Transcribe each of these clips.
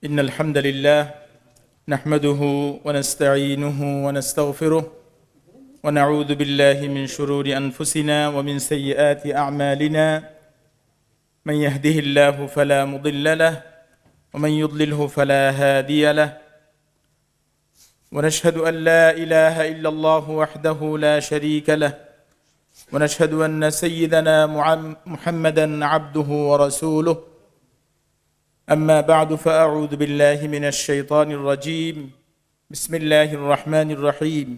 إن الحمد لله نحمده ونستعينه ونستغفره ونعوذ بالله من شرور أنفسنا ومن سيئات أعمالنا من يهده الله فلا مضل له ومن يضلله فلا هادي له ونشهد أن لا إله إلا الله وحده لا شريك له ونشهد أن سيدنا محمدا عبده ورسوله أما بعد فأعوذ بالله من الشيطان الرجيم بسم الله الرحمن الرحيم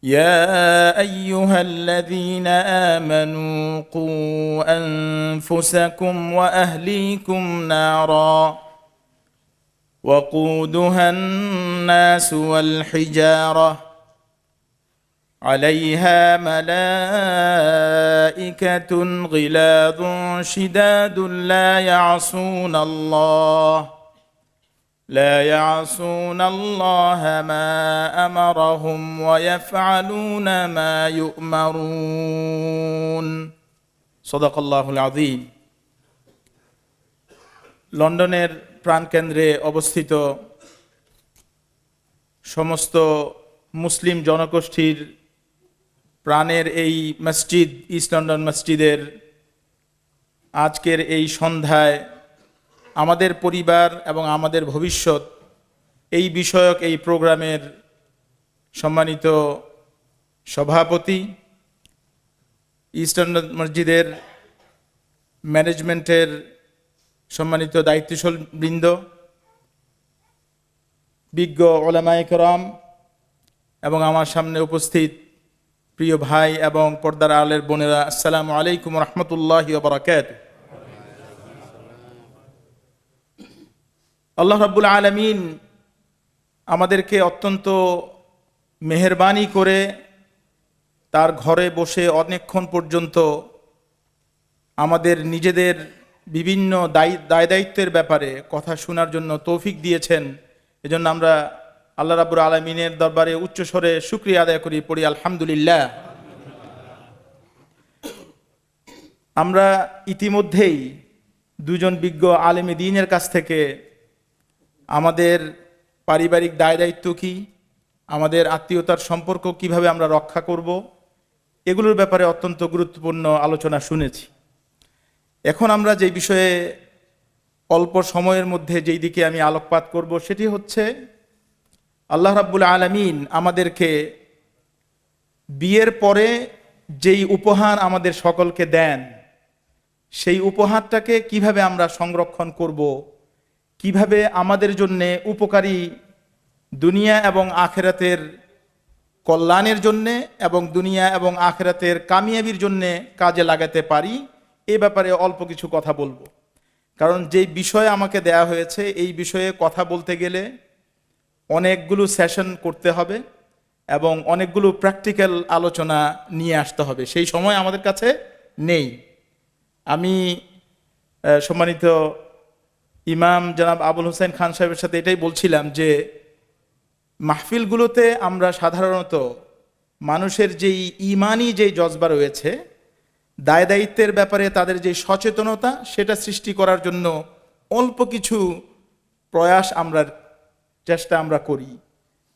يا أيها الذين آمنوا قوا أنفسكم وأهليكم نارا وقودها الناس والحجارة عليها ملائكة غلاظ شداد لا يعصون الله ما أمرهم ويفعلون ما يؤمرون صدق الله العظيم লন্ডনের প্রাণকেন্দ্রে অবস্থিত সমস্ত মুসলিম জনগোষ্ঠীর প্রাণের এই মসজিদ ইস্ট লন্ডন মসজিদের আজকের এই সন্ধ্যায় আমাদের পরিবার এবং আমাদের ভবিষ্যৎ এই বিষয়ক এই প্রোগ্রামের সম্মানিত সভাপতি, ইস্ট লন্ডন মসজিদের ম্যানেজমেন্টের সম্মানিত দায়িত্বশীল বৃন্দ, বিজ্ঞ ওলামায়ে কেরাম এবং আমার সামনে উপস্থিত প্রিয় ভাই এবং পর্দার আলের বোনেরা, আসসালামু আলাইকুম রহমতুল্লাহি ওয়া বারাকাতুহু। আল্লাহ রাব্বুল আলামিন আমাদেরকে অত্যন্ত মেহেরবানি করে তার ঘরে বসে অনেকক্ষণ পর্যন্ত আমাদের নিজেদের বিভিন্ন দায় দায়িত্বের ব্যাপারে কথা শোনার জন্য তৌফিক দিয়েছেন। এজন্য আমরা আল্লাহ রাব্বুল আলামিনের দরবারে উচ্চস্বরে শুকরিয়া আদায় করি, পড়ি আলহামদুলিল্লাহ। আমরা ইতিমধ্যেই দুজন বিজ্ঞ আলেমে দ্বীনের কাছ থেকে আমাদের পারিবারিক দায় দায়িত্ব কি, আমাদের আত্মীয়তার সম্পর্ক কিভাবে আমরা রক্ষা করব, এগুলোর ব্যাপারে অত্যন্ত গুরুত্বপূর্ণ আলোচনা শুনেছি। এখন আমরা যে বিষয়ে অল্প সময়ের মধ্যে যেই দিকে আমি আলোকপাত করব সেটি হচ্ছে আল্লাহ রাব্বুল আলামিন আমাদেরকে বিয়ের পরে যেই উপহার আমাদের সকলকে দেন, সেই উপহারটাকে কিভাবে আমরা সংরক্ষণ করব, কিভাবে আমাদের জন্য উপকারী দুনিয়া এবং আখিরাতের কল্যাণের জন্যে এবং দুনিয়া এবং আখিরাতের কামিয়াবির জন্যে কাজে লাগাতে পারি, এ ব্যাপারে অল্প কিছু কথা বলবো। কারণ যেই বিষয় আমাকে দেয়া হয়েছে এই বিষয়ে কথা বলতে গেলে অনেকগুলো সেশন করতে হবে এবং অনেকগুলো প্র্যাকটিক্যাল আলোচনা নিয়ে আসতে হবে, সেই সময় আমাদের কাছে নেই। আমি সম্মানিত ইমাম জনাব আবুল হোসেন খান সাহেবের সাথে এটাই বলছিলাম যে মাহফিলগুলোতে আমরা সাধারণত মানুষের যেই ইমানি যেই জজবা রয়েছে, দায় দায়িত্বের ব্যাপারে তাদের যে সচেতনতা, সেটা সৃষ্টি করার জন্য অল্প কিছু প্রয়াস চেষ্টা আমরা করি।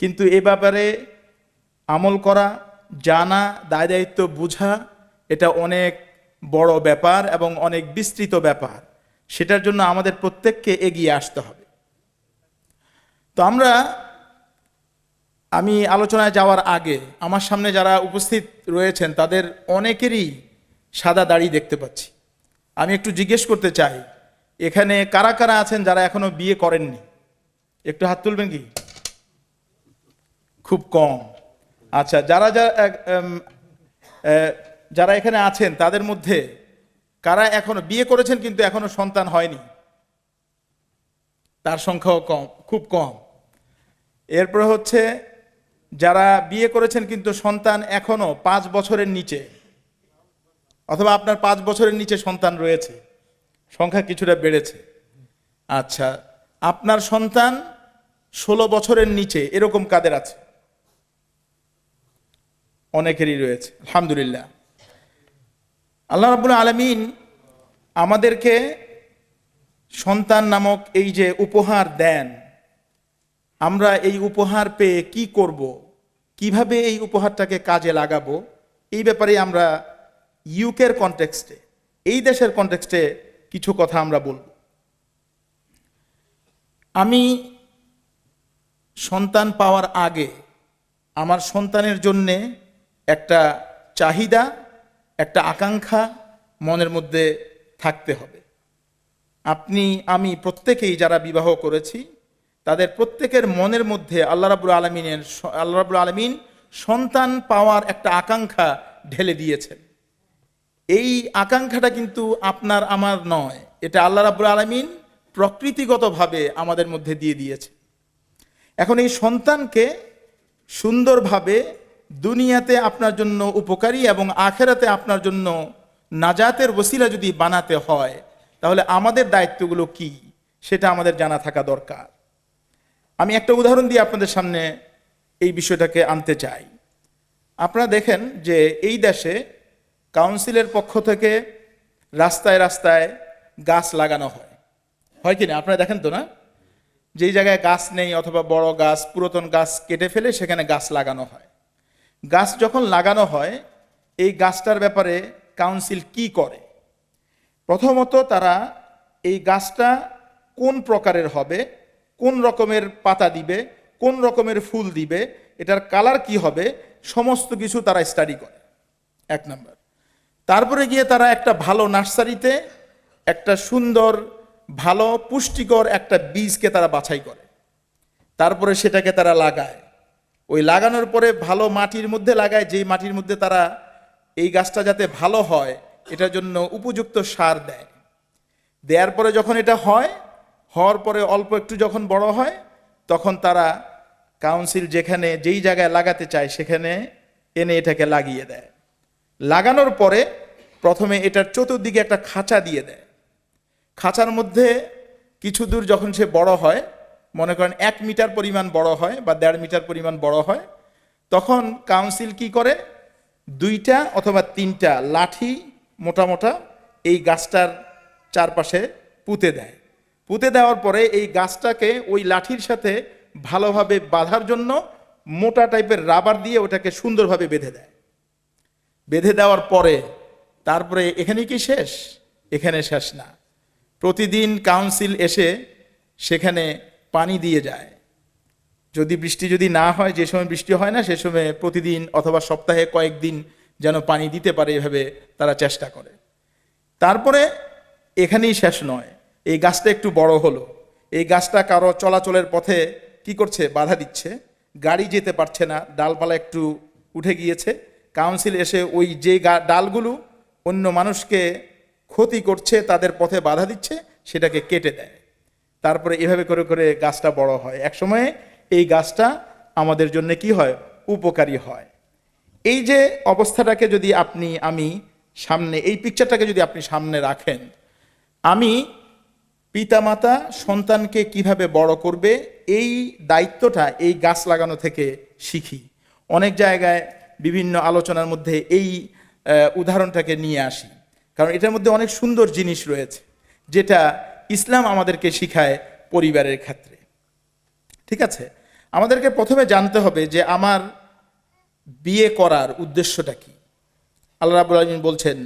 কিন্তু এ ব্যাপারে আমল করা, জানা, দায় দায়িত্ব বুঝা, এটা অনেক বড় ব্যাপার এবং অনেক বিস্তৃত ব্যাপার। সেটার জন্য আমাদের প্রত্যেককে এগিয়ে আসতে হবে। তো আমি আলোচনায় যাওয়ার আগে আমার সামনে যারা উপস্থিত রয়েছেন তাদের অনেকেরই সাদা দাড়ি দেখতে পাচ্ছি। আমি একটু জিজ্ঞেস করতে চাই, এখানে কারা কারা আছেন যারা এখনো বিয়ে করেননি? একটু হাত তুলবেন কি? খুব কম। আচ্ছা, যারা এখানে আছেন তাদের মধ্যে কারা এখনো বিয়ে করেছেন কিন্তু এখনো সন্তান হয়নি? তার সংখ্যাও কম, খুব কম। এরপর হচ্ছে যারা বিয়ে করেছেন কিন্তু সন্তান এখনো 5 বছরের নিচে, অথবা আপনার 5 বছরের নিচে সন্তান রয়েছে, সংখ্যা কিছুটা বেড়েছে। আচ্ছা, আপনার সন্তান 16 বছরের নিচে, এরকম কাদের আছে? অনেকেরই রয়েছে, আলহামদুলিল্লাহ। আল্লাহ রাব্বুল আলামিন আমাদেরকে সন্তান নামক এই যে উপহার দেন, আমরা এই উপহার পেয়ে কি করব, কিভাবে এই উপহারটাকে কাজে লাগাবো, এই ব্যাপারে আমরা ইউকের কনটেক্সটে, এই দেশের কনটেক্সটে কিছু কথা আমরা বলব। আমি সন্তান পাওয়ার আগে আমার সন্তানের জন্যে একটা চাহিদা, একটা আকাঙ্ক্ষা মনের মধ্যে থাকতে হবে। আপনি আমি প্রত্যেকেই যারা বিবাহ করেছি তাদের প্রত্যেকের মনের মধ্যে আল্লাহ রাব্বুল আলামিন সন্তান পাওয়ার একটা আকাঙ্ক্ষা ঢেলে দিয়েছেন। এই আকাঙ্ক্ষাটা কিন্তু আপনার আমার নয়, এটা আল্লাহ রাব্বুল আলামিন প্রকৃতিগতভাবে আমাদের মধ্যে দিয়ে দিয়েছে। এখন এই সন্তানকে সুন্দরভাবে দুনিয়াতে আপনার জন্য উপকারী এবং আখেরাতে আপনার জন্য নাজাতের ওসিলা যদি বানাতে হয়, তাহলে আমাদের দায়িত্বগুলো কি সেটা আমাদের জানা থাকা দরকার। আমি একটা উদাহরণ দিয়ে আপনাদের সামনে এই বিষয়টাকে আনতে চাই। আপনারা দেখেন যে এই দেশে কাউন্সিলের পক্ষ থেকে রাস্তায় রাস্তায় গাছ লাগানো হয়, হয় কি না? আপনারা দেখেন তো না, যেই জায়গায় গাছ নেই অথবা বড় গাছ, পুরাতন গাছ কেটে ফেলে সেখানে গাছ লাগানো হয়। গাছ যখন লাগানো হয়, এই গাছটার ব্যাপারে কাউন্সিল কি করে? প্রথমত তারা এই গাছটা কোন প্রকারের হবে, কোন রকমের পাতা দিবে, কোন রকমের ফুল দিবে, এটার কালার কি হবে, সমস্ত কিছু তারা স্টাডি করে, এক নাম্বার। তারপরে গিয়ে তারা একটা ভালো নার্সারিতে একটা সুন্দর ভালো পুষ্টিকর একটা বীজকে তারা বাছাই করে, তারপরে সেটাকে তারা লাগায়। ওই লাগানোর পরে ভালো মাটির মধ্যে লাগায়, যেই মাটির মধ্যে তারা এই গাছটা যাতে ভালো হয় এটার জন্য উপযুক্ত সার দেয়। দেওয়ার পরে যখন এটা হয়, হওয়ার পরে অল্প একটু যখন বড় হয়, তখন তারা কাউন্সিল যেখানে যেই জায়গায় লাগাতে চায় সেখানে এনে এটাকে লাগিয়ে দেয়। লাগানোর পরে প্রথমে এটার চতুর্দিকে একটা খাঁচা দিয়ে দেয়। খাঁচার মধ্যে কিছু দূর যখন সে বড় হয়, মনে করেন 1 মিটার পরিমাণ বড় হয় বা 1.5 মিটার পরিমাণ বড় হয়, তখন কাউন্সিল কি করে, 2টা অথবা 3টা লাঠি মোটা মোটা এই গাছটার চারপাশে পুঁতে দেয়। পুঁতে দেওয়ার পরে এই গাছটাকে ওই লাঠির সাথে ভালোভাবে বাঁধার জন্য মোটা টাইপের রাবার দিয়ে ওটাকে সুন্দরভাবে বেঁধে দেয়। বেঁধে দেওয়ার পরে তারপরে এখানে কি শেষ? এখানে শেষ না। প্রতিদিন কাউন্সিল এসে সেখানে পানি দিয়ে যায়। যদি বৃষ্টি যদি না হয়, যে সময় বৃষ্টি হয় না সে সময় প্রতিদিন অথবা সপ্তাহে কয়েকদিন যেন পানি দিতে পারে, এভাবে তারা চেষ্টা করে। তারপরে এখানেই শেষ নয়, এই গাছটা একটু বড় হলো, এই গাছটা কারো চলাচলের পথে কি করছে, বাধা দিচ্ছে, গাড়ি যেতে পারছে না, ডালপালা একটু উঠে গিয়েছে। কাউন্সিল এসে ওই যে ডালগুলো অন্য মানুষকে ক্ষতি করছে, তাদের পথে বাধা দিচ্ছে, সেটাকে কেটে দেয়। তারপরে এভাবে করে করে গাছটা বড় হয়। একসময়ে এই গাছটা আমাদের জন্য কি হয়, উপকারী হয়। এই যে অবস্থাটাকে যদি আমি সামনে, এই পিকচারটাকে যদি আপনি সামনে রাখেন, আমি পিতামাতা সন্তানকে কিভাবে বড় করবে এই দায়িত্বটা এই গাছ লাগানো থেকে শিখি। অনেক জায়গায় বিভিন্ন আলোচনার মধ্যে এই উদাহরণটাকে নিয়ে আসি, কারণ এটার মধ্যে অনেক সুন্দর জিনিস রয়েছে যেটা ইসলাম আমাদেরকে শিখায় পরিবারের ক্ষেত্রে। ঠিক আছে, আমাদেরকে প্রথমে জানতে হবে যে আমার বিয়ে করার উদ্দেশ্যটা কি। আল্লাহ রাব্বুল আলামিন বলছেন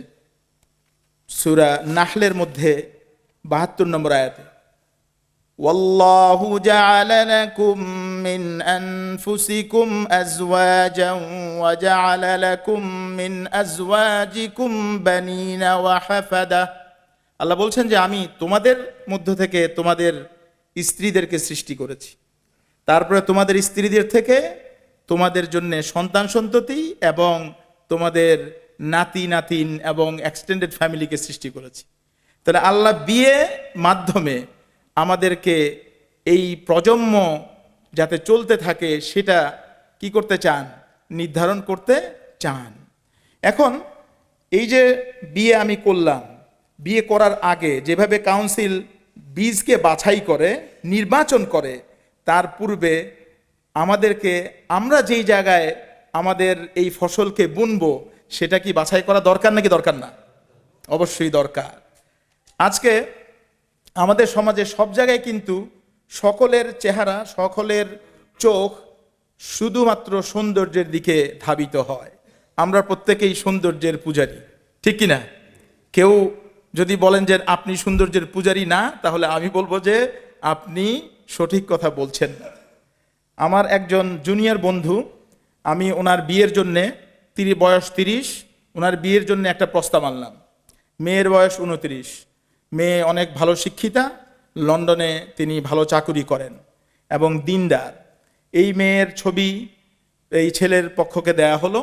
সূরা নাহলের মধ্যে 72 নম্বর আয়াতে, ওয়াল্লাহু জাআলা লাকুম মিন আনফুসিকুম আজওয়াজান ওয়া জাআলা লাকুম মিন আজওয়াজিকুম বানিনা ওয়া হাফাদা। আল্লাহ বলছেন যে আমি তোমাদের মধ্য থেকে তোমাদের স্ত্রীদেরকে সৃষ্টি করেছি, তারপরে তোমাদের স্ত্রীদের থেকে তোমাদের জন্য সন্তান সন্ততি এবং তোমাদের নাতি নাতিন এবং এক্সটেন্ডেড ফ্যামিলিকে সৃষ্টি করেছি। তাহলে আল্লাহ বিয়ে মাধ্যমে আমাদেরকে এই প্রজন্ম যাতে চলতে থাকে সেটা কি করতে চান, নির্ধারণ করতে চান। এখন এই যে বিয়ে আমি করলাম, বিয়ে করার আগে যেভাবে কাউন্সিল বীজকে বাছাই করে, নির্বাচন করে, তার পূর্বে আমাদেরকে আমরা যেই জায়গায় আমাদের এই ফসলকে বুনবো সেটা কি বাছাই করা দরকার নাকি দরকার না? অবশ্যই দরকার। আজকে আমাদের সমাজে সব জায়গায় কিন্তু সকলের চেহারা, সকলের চোখ শুধুমাত্র সৌন্দর্যের দিকে ধাবিত হয়। আমরা প্রত্যেকেই সৌন্দর্যের পূজারী, ঠিক কিনা? কেউ যদি বলেন যে আপনি সৌন্দর্যের পূজারী না, তাহলে আমি বলবো যে আপনি সঠিক কথা বলছেন না। আমার একজন জুনিয়র বন্ধু, আমি ওনার বিয়ের জন্যে, বয়স 30, ওনার বিয়ের জন্য একটা প্রস্তাব আনলাম। মেয়ের বয়স 29, মেয়ে অনেক ভালো শিক্ষিতা, লন্ডনে তিনি ভালো চাকুরি করেন এবং দিনদার। এই মেয়ের ছবি এই ছেলের পক্ষকে দেয়া হলো,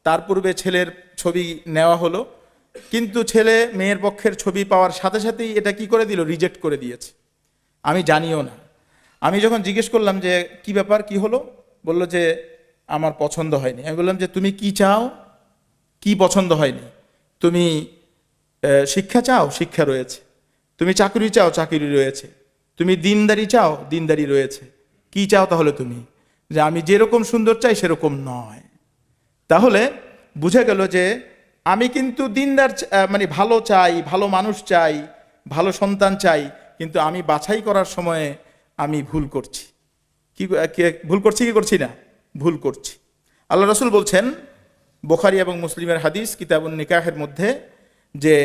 তার পূর্বে ছেলের ছবি নেওয়া হলো, কিন্তু ছেলে মেয়ের পক্ষের ছবি পাওয়ার সাথে সাথেই এটা কি করে দিল, রিজেক্ট করে দিয়েছে। আমি জানিও না। আমি যখন জিজ্ঞেস করলাম যে কি ব্যাপার, কি হলো, বলল যে আমার পছন্দ হয়নি। আমি বললাম যে তুমি কি চাও, কি পছন্দ হয়নি? তুমি শিক্ষা চাও, শিক্ষা রয়েছে। তুমি চাকরি চাও, চাকরি রয়েছে। তুমি দিনদারি চাও, দিনদারি রয়েছে। কি চাও তাহলে তুমি? যে আমি যেরকম সুন্দর চাই সেরকম নয়। তাহলে বুঝে গেল যে আমি কিন্তু দিনদার মানে ভালো চাই, ভালো মানুষ চাই, ভালো সন্তান চাই, কিন্তু আমি বাছাই করার সময়ে আমি ভুল করছি। কি ভুল করছি, কি করছি না? ভুল করছি। আল্লাহ রাসূল বলছেন, বুখারী এবং মুসলিমের হাদিস কিতাবুন নিকাহের মধ্যে, যে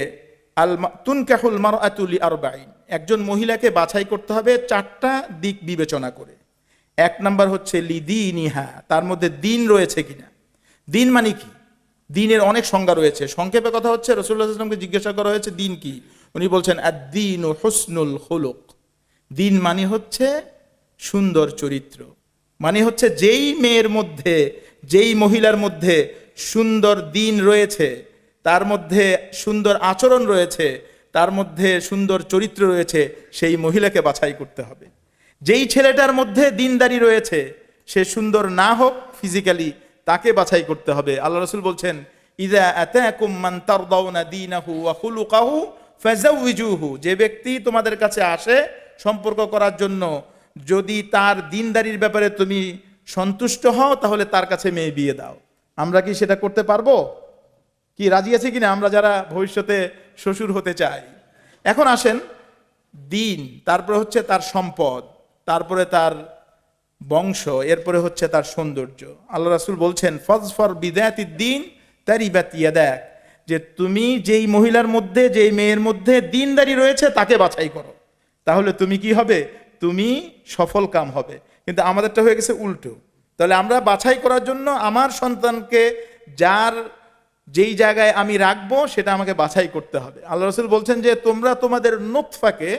তুনকাহুল মারআতু লিআরবাঈন, একজন মহিলাকে বাছাই করতে হবে 4টা দিক বিবেচনা করে। 1 নাম্বার হচ্ছে লিদীনিহা, তার মধ্যে দিন রয়েছে কিনা। দিন মানে কি? দিনের অনেক সংজ্ঞা রয়েছে। সংক্ষেপে কথা হচ্ছে, রাসূলুল্লাহ সাল্লাল্লাহু আলাইহি ওয়াসাল্লামকে জিজ্ঞাসা করা হয়েছে দিন কি, উনি বলছেন আদ-দীনু হুসনুল খুলুক। দিন মানে হচ্ছে সুন্দর চরিত্র, মানে হচ্ছে যেই মেয়ের মধ্যে, যেই মহিলার মধ্যে সুন্দর দিন রয়েছে, তার মধ্যে সুন্দর আচরণ রয়েছে, তার মধ্যে সুন্দর চরিত্র রয়েছে, সেই মহিলাকে বাছাই করতে হবে। যেই ছেলেটার মধ্যে দিনদারি রয়েছে, সে সুন্দর না হোক ফিজিক্যালি, তাকে বাছাই করতে হবে। আল্লাহ রাসূল বলছেন, ইযা আতাকুম মান তারদাউনা দীনাহু ওয়া খুলুকাহু ফাযাওয়িজুহু, যে ব্যক্তি তোমাদের কাছে আসে সম্পর্ক করার জন্য, যদি তার দিনদারির ব্যাপারে তুমি সন্তুষ্ট হও, তাহলে তার কাছে মেয়ে বিয়ে দাও। আমরা কি সেটা করতে পারবো? কি রাজি আছে কিনা আমরা যারা ভবিষ্যতে শ্বশুর হতে চাই? এখন আসেন, দিন, তারপরে হচ্ছে তার সম্পদ, তারপরে তার বংশ, এরপরে হচ্ছে তার সৌন্দর্য। আল্লাহ রাসূল বলছেন, ফাজফার বিযাতিদ দ্বীন তারিবাত ইয়াদাক, যে তুমি যেই মহিলার মধ্যে, যেই মেয়ের মধ্যে দিনদারি রয়েছে তাকে বাছাই করো, তাহলে তুমি কি হবে? তুমি সফল কাম হবে। কিন্তু আমাদেরটা হয়ে গেছে উল্টো। তাহলে আমরা বাছাই করার জন্য আমার সন্তানকে যার যেই জায়গায় আমি রাখবো সেটা আমাকে বাছাই করতে হবে। আল্লাহ রাসূল বলছেন যে তোমরা তোমাদের নুতফাকে,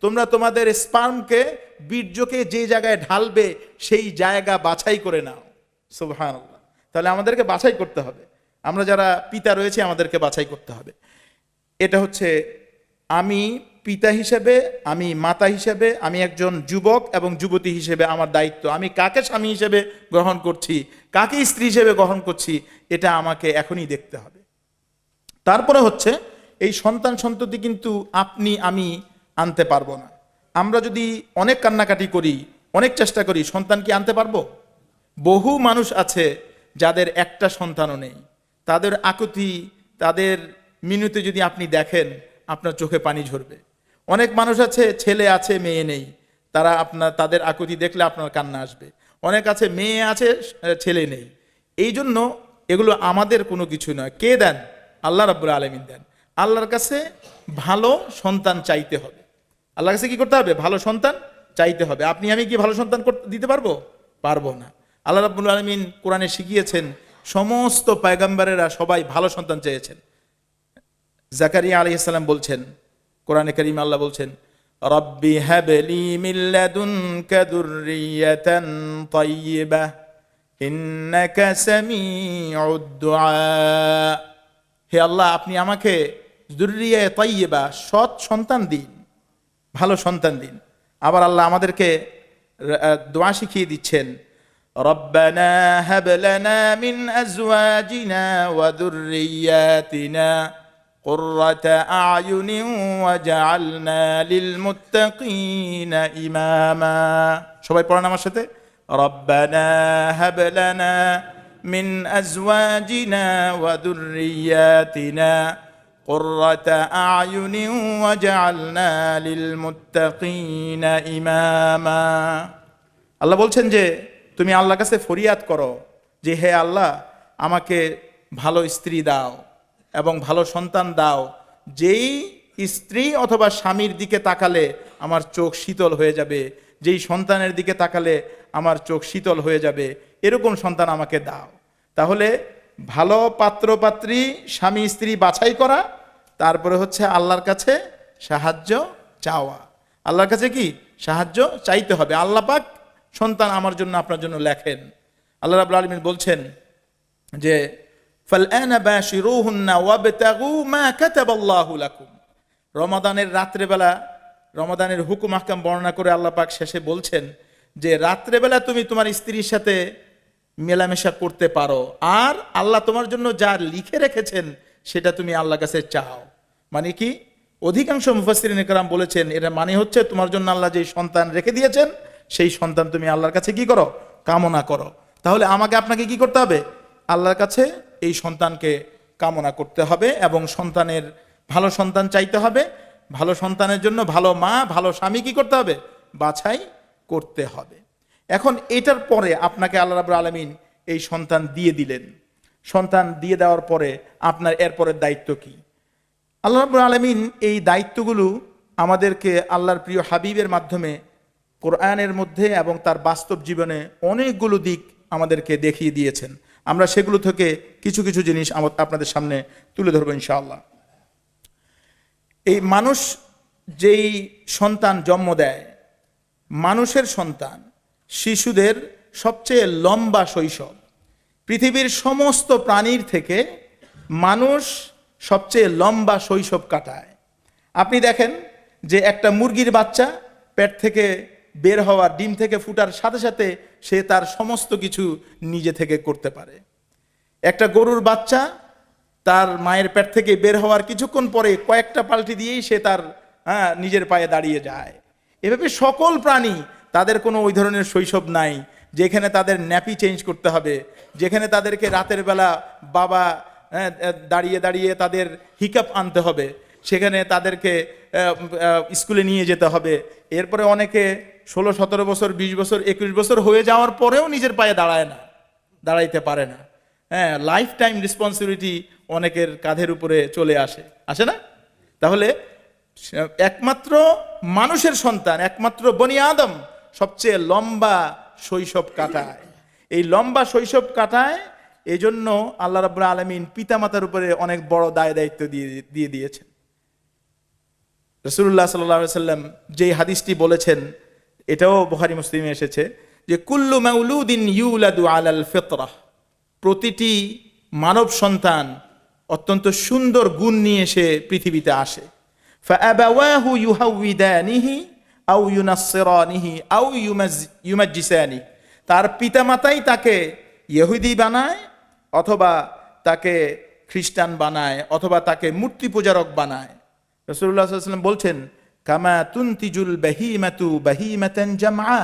তোমরা তোমাদের স্পার্মকে, বীর্যকে যে জায়গায় ঢালবে সেই জায়গা বাছাই করে নাও। সুবহানাল্লাহ। তাহলে আমাদেরকে বাছাই করতে হবে। আমরা যারা পিতা রয়েছে আমাদেরকে বাছাই করতে হবে। এটা হচ্ছে আমি পিতা হিসেবে, আমি মাতা হিসেবে, আমি একজন যুবক এবং যুবতী হিসেবে আমার দায়িত্ব। আমি কাকে স্বামী হিসেবে গ্রহণ করছি, কাকে স্ত্রী হিসেবে গ্রহণ করছি, এটা আমাকে এখনই দেখতে হবে। তারপরে হচ্ছে এই সন্তান সন্ততি কিন্তু আপনি আমি আনতে পারবো না। আমরা যদি অনেক কান্নাকাটি করি, অনেক চেষ্টা করি, সন্তান কি আনতে পারবো? বহু মানুষ আছে যাদের একটা সন্তানও নেই। তাদের আকুতি, তাদের মিনতি যদি আপনি দেখেন, আপনার চোখে পানি ঝরবে। অনেক মানুষ আছে ছেলে আছে মেয়ে নেই, তাদের আকুতি দেখলে আপনার কান্না আসবে। অনেক আছে মেয়ে আছে ছেলে নেই। এই জন্য এগুলো আমাদের কোনো কিছু নয়। কে দেন? আল্লাহ রাব্বুল আলামিন দেন। আল্লাহর কাছে ভালো সন্তান চাইতে হবে। আল্লাহর কাছে কি করতে হবে? ভালো সন্তান চাইতে হবে। আপনি আমি কি ভালো সন্তান দিতে পারবো? পারবো না। আল্লাহ রাব্বুল আলামিন কোরআনে শিখিয়েছেন, সমস্ত পয়গম্বরেরা সবাই ভালো সন্তান চেয়েছেন। জাকারিয়া আলাইহিস সালাম বলছেন, কোরআনে কারীমে আল্লাহ বলছেন, রব্বি হাবলি মিন লাদুনকা যুররিয়াতান তাইয়্যিবাহ ইন্নাকা সামিউদ দুআ। হে আল্লাহ, আপনি আমাকে যুররিয়া তাইয়্যিবা, সৎ সন্তান দিন, ভালো সন্তান দিন। আবার আল্লাহ আমাদেরকে দোয়া শিখিয়ে দিচ্ছেন, রব্বানা হাব লানা মিন আজওয়াজিনা ওয়া যুররিয়াতিনা কুররাতা আয়ুনিন ওয়াজআলনা লিল মুত্তাকিনা ইমামা। সবাই পড়েন আমার সাথে, রব্বানা হাব লানা মিন আজওয়াজিনা ওয়া যুররিয়াতিনা কুররাতা আয়ুনিন ওয়াজআলনা লিল মুত্তাকিনা ইমামা। আল্লাহ বলছেন যে তুমি আল্লাহর কাছে ফরিয়াদ করো যে হে আল্লাহ, আমাকে ভালো স্ত্রী দাও এবং ভালো সন্তান দাও, যেই স্ত্রী অথবা স্বামীর দিকে তাকালে আমার চোখ শীতল হয়ে যাবে, যেই সন্তানের দিকে তাকালে আমার চোখ শীতল হয়ে যাবে, এরকম সন্তান আমাকে দাও। তাহলে ভালো পাত্র পাত্রী স্বামী স্ত্রী বাছাই করা, তারপরে হচ্ছে আল্লাহর কাছে সাহায্য চাওয়া। আল্লাহর কাছে কি সাহায্য চাইতে হবে। আল্লাহ পাক সন্তান আমার জন্য আপনার জন্য লেখেন। আল্লাহ রাব্বুল আলামিন বলছেন যে ফালআনা বাশিরুহুন্না ওয়াবতাগু মা কাতাবাল্লাহু লাকুম। রমাদানের রাত্রেবেলা রমাদানের হুকুম আহকাম বর্ণনা করে আল্লাহ পাক শেষে বলছেন যে রাত্রেবেলা তুমি তোমার স্ত্রীর সাথে মেলামেশা করতে পারো, আর আল্লাহ তোমার জন্য যা লিখে রেখেছেন সেটা তুমি আল্লাহর কাছে চাও। মানে কি, অধিকাংশ মুফাসসিরিন কেরাম বলেছেন এটা মানে হচ্ছে তোমার জন্য আল্লাহ যে সন্তান রেখে দিয়েছেন সেই সন্তান তুমি আল্লাহর কাছে কি করো, কামনা করো। তাহলে আমাকে আপনাকে কি করতে হবে, আল্লাহর কাছে এই সন্তানকে কামনা করতে হবে এবং সন্তানের ভালো সন্তান চাইতে হবে। ভালো সন্তানের জন্য ভালো মা ভালো স্বামী কি করতে হবে, বাছাই করতে হবে। এখন এটার পরে আপনাকে আল্লাহ রাব্বুল আলামিন এই সন্তান দিয়ে দিলেন। সন্তান দিয়ে দেওয়ার পরে আপনার এরপরের দায়িত্ব কি? আল্লাহ রাব্বুল আলামিন এই দায়িত্বগুলো আমাদেরকে আল্লাহর প্রিয় হাবিবের মাধ্যমে কোরআনের মধ্যে এবং তার বাস্তব জীবনে অনেকগুলো দিক আমাদেরকে দেখিয়ে দিয়েছেন। আমরা সেগুলো থেকে কিছু কিছু জিনিস আপনাদের সামনে তুলে ধরবো ইনশাআল্লাহ। এই মানুষ যেই সন্তান জন্ম দেয়, মানুষের সন্তান শিশুদের সবচেয়ে লম্বা শৈশব। পৃথিবীর সমস্ত প্রাণীর থেকে মানুষ সবচেয়ে লম্বা শৈশব কাটায়। আপনি দেখেন যে একটা মুরগির বাচ্চা পেট থেকে বের হওয়ার, ডিম থেকে ফুটার সাথে সাথে সে তার সমস্ত কিছু নিজে থেকে করতে পারে। একটা গরুর বাচ্চা তার মায়ের পেট থেকে বের হওয়ার কিছুক্ষণ পরে কয়েকটা পাল্টি দিয়েই সে তার নিজের পায়ে দাঁড়িয়ে যায়। এভাবে সকল প্রাণী, তাদের কোনো ওই ধরনের শৈশব নাই যেখানে তাদের ন্যাপি চেঞ্জ করতে হবে, যেখানে তাদেরকে রাতের বেলা বাবা দাঁড়িয়ে দাঁড়িয়ে তাদের হিকাপ আনতে হবে, সেখানে তাদেরকে স্কুলে নিয়ে যেতে হবে। এরপরে অনেকে 16-17 বছর 20 বছর 21 বছর হয়ে যাওয়ার পরেও নিজের পায়ে দাঁড়াইতে পারে না। হ্যাঁ, লাইফ টাইম রেসপন্সিবিলিটি অনেকের কাঁধের উপরে চলে আসে না? তাহলে একমাত্র মানুষের সন্তান, একমাত্র বনি আদম সবচেয়ে লম্বা শৈশব কাটায়। এই লম্বা শৈশব কাটায়, এই জন্য আল্লাহ রাব্বুল আলামিন পিতামাতার উপরে অনেক বড় দায়িত্ব দিয়ে দিয়েছেন। রাসূলুল্লাহ সাল্লাল্লাহু আলাইহি সাল্লাম যে হাদিসটি বলেছেন, এটাও বুখারী মুসলিমে এসেছে যে কুল্লু মাউলুদিন ইউলাদু আলাল ফিতরাহ, প্রতিটি মানব সন্তান অত্যন্ত সুন্দর গুণ নিয়ে সে পৃথিবীতে আসে। ফাআবাওয়াহু ইউহাউইদানিহি আও ইউনাসসিরানিহি আও ইউমাজ্জিসানি, তার পিতামাতাই তাকে ইহুদি বানায় অথবা তাকে খ্রিস্টান বানায় অথবা তাকে মূর্তি পূজারক বানায়। রাসূলুল্লাহ সাল্লাল্লাহু আলাইহি ওয়াসাল্লাম বলছেন কামা তুনতিজুল বাহিমাতু বাহিমাতান জামআ,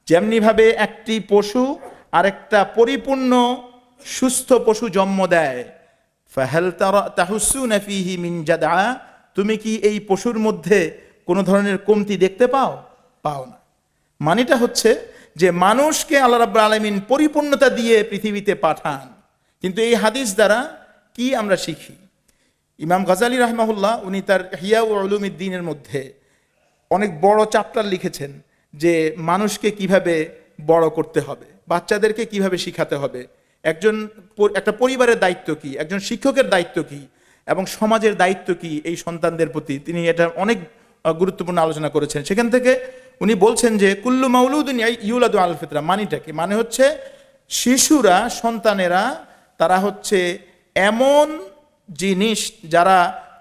যেমনি ভাবে একটি পশু আরেকটা পরিপূর্ণ সুস্থ পশু জন্ম দেয়, ফাহাল তাহুসুনা ফীহি মিন জাদআ, তুমি কি এই পশুর মধ্যে কোনো ধরনের কমতি দেখতে পাও না। মানেটা হচ্ছে যে মানুষকে আল্লাহ রাব্বুল আলামিন পরিপূর্ণতা দিয়ে পৃথিবীতে পাঠান। কিন্তু এই হাদিস দ্বারা কি আমরা শিখি? ইমাম গাজালি রাহিমাহুল্লাহ উনি তার ইহয়া উলুমিদ্দিনের মধ্যে অনেক বড় চ্যাপ্টার লিখেছেন যে মানুষকে কিভাবে বড় করতে হবে, বাচ্চাদেরকে কিভাবে শিখাতে হবে, একটা পরিবারের দায়িত্ব কি, একজন শিক্ষকের দায়িত্ব কি এবং সমাজের দায়িত্ব কি এই সন্তানদের প্রতি। তিনি এটা অনেক গুরুত্বপূর্ণ আলোচনা করেছেন। সেখান থেকে উনি বলছেন যে কুল্লু মাউলুদিন ইউলাদু আলাল ফিতরা, মানেটা কি? মানে হচ্ছে শিশুরা, সন্তানেরা তারা হচ্ছে এমন জিনিস যারা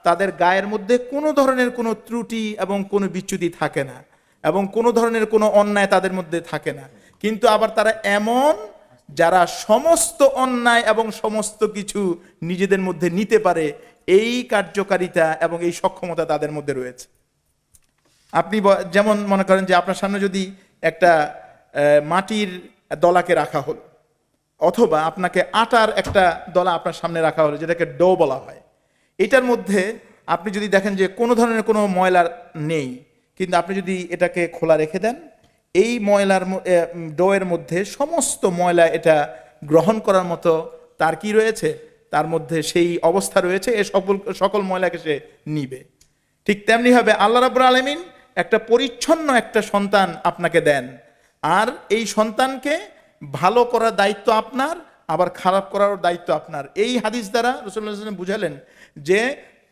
তাদের গায়ের মধ্যে কোনো ধরনের কোনো ত্রুটি এবং কোনো বিচ্যুতি থাকে না এবং কোনো ধরনের কোনো অন্যায় তাদের মধ্যে থাকে না, কিন্তু আবার তারা এমন যারা সমস্ত অন্যায় এবং সমস্ত কিছু নিজেদের মধ্যে নিতে পারে, এই কার্যকারিতা এবং এই সক্ষমতা তাদের মধ্যে রয়েছে। আপনি যেমন মনে করেন যে আপনার সামনে যদি একটা মাটির দলাকে রাখা হলো অথবা আপনাকে আটার একটা দলা আপনার সামনে রাখা হলো, যেটাকে ডো বলা হয়, এটার মধ্যে আপনি যদি দেখেন যে কোনো ধরনের কোনো ময়লা নেই, কিন্তু আপনি যদি এটাকে খোলা রেখে দেন, এই ময়লার ডোয়ের মধ্যে সমস্ত ময়লা এটা গ্রহণ করার মতো তার কি রয়েছে, তার মধ্যে সেই অবস্থা রয়েছে, এ সকল ময়লাকে সে নিবে। ঠিক তেমনিভাবে আল্লাহ রাব্বুল আলামিন একটা পরিচ্ছন্ন একটা সন্তান আপনাকে দেন, আর এই সন্তানকে ভালো করার দায়িত্ব আপনার, আবার খারাপ করার দায়িত্ব আপনার। এই হাদিস দ্বারা রাসূলুল্লাহ সাল্লাল্লাহু আলাইহি ওয়াসাল্লাম বুঝালেন যে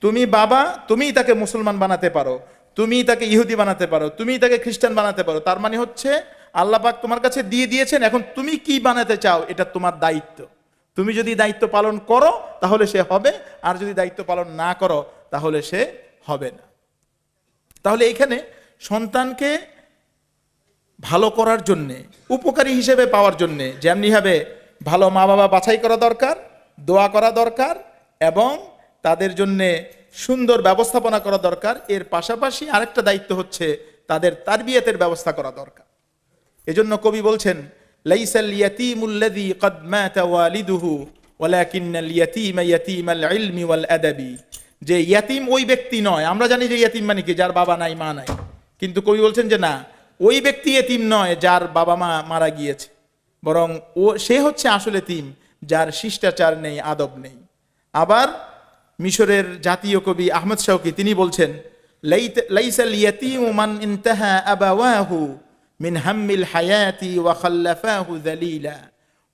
তুমি বাবা, তুমিই তাকে মুসলমান বানাতে পারো, তুমিই তাকে ইহুদি বানাতে পারো, তুমিই তাকে খ্রিস্টান বানাতে পারো। তার মানে হচ্ছে আল্লাহ পাক তোমার কাছে দিয়ে দিয়েছেন, এখন তুমি কি বানাতে চাও এটা তোমার দায়িত্ব। তুমি যদি দায়িত্ব পালন করো তাহলে সে হবে, আর যদি দায়িত্ব পালন না করো তাহলে সে হবে না। তাহলে এখানে সন্তানকে ভালো করার জন্যে, উপকারী হিসেবে পাওয়ার জন্যে যেমনিভাবে ভালো মা বাবা বাছাই করা দরকার, দোয়া করা দরকার, এবং তাদের জন্যে সুন্দর ব্যবস্থাপনা করা দরকার। এর পাশাপাশি আরেকটা দায়িত্ব হচ্ছে তাদের তারবিয়াতের ব্যবস্থা করা দরকার। এজন্য কবি বলছেন, লাইসাল ইয়াতীমুল্লাযী ক্বাদ মাতা ওয়ালিদুহু ওয়ালাকিন্নাল ইয়াতীমা ইয়াতীমাল ইলমি ওয়াল আদাবি। যে ইয়াতীম ওই ব্যক্তি নয়, আমরা জানি যে ইয়াতীম মানে কি, যার বাবা নাই মা নাই, কিন্তু কবি বলছেন যে না, ওই ব্যক্তি এতিম নয় যার বাবা মা মারা গিয়েছে, বরং সে হচ্ছে আসলে এতিম যার শিষ্টাচার নেই, আদব নেই। আবার মিশরের জাতীয় কবি আহমদ শওকী তিনি বলছেন, লাইসাল ইয়াতীমু মান ইনতাহা আবাওয়াহু মিন হাম্মিল হায়াতি ওয়া খাল্লাফাহু যালিলা।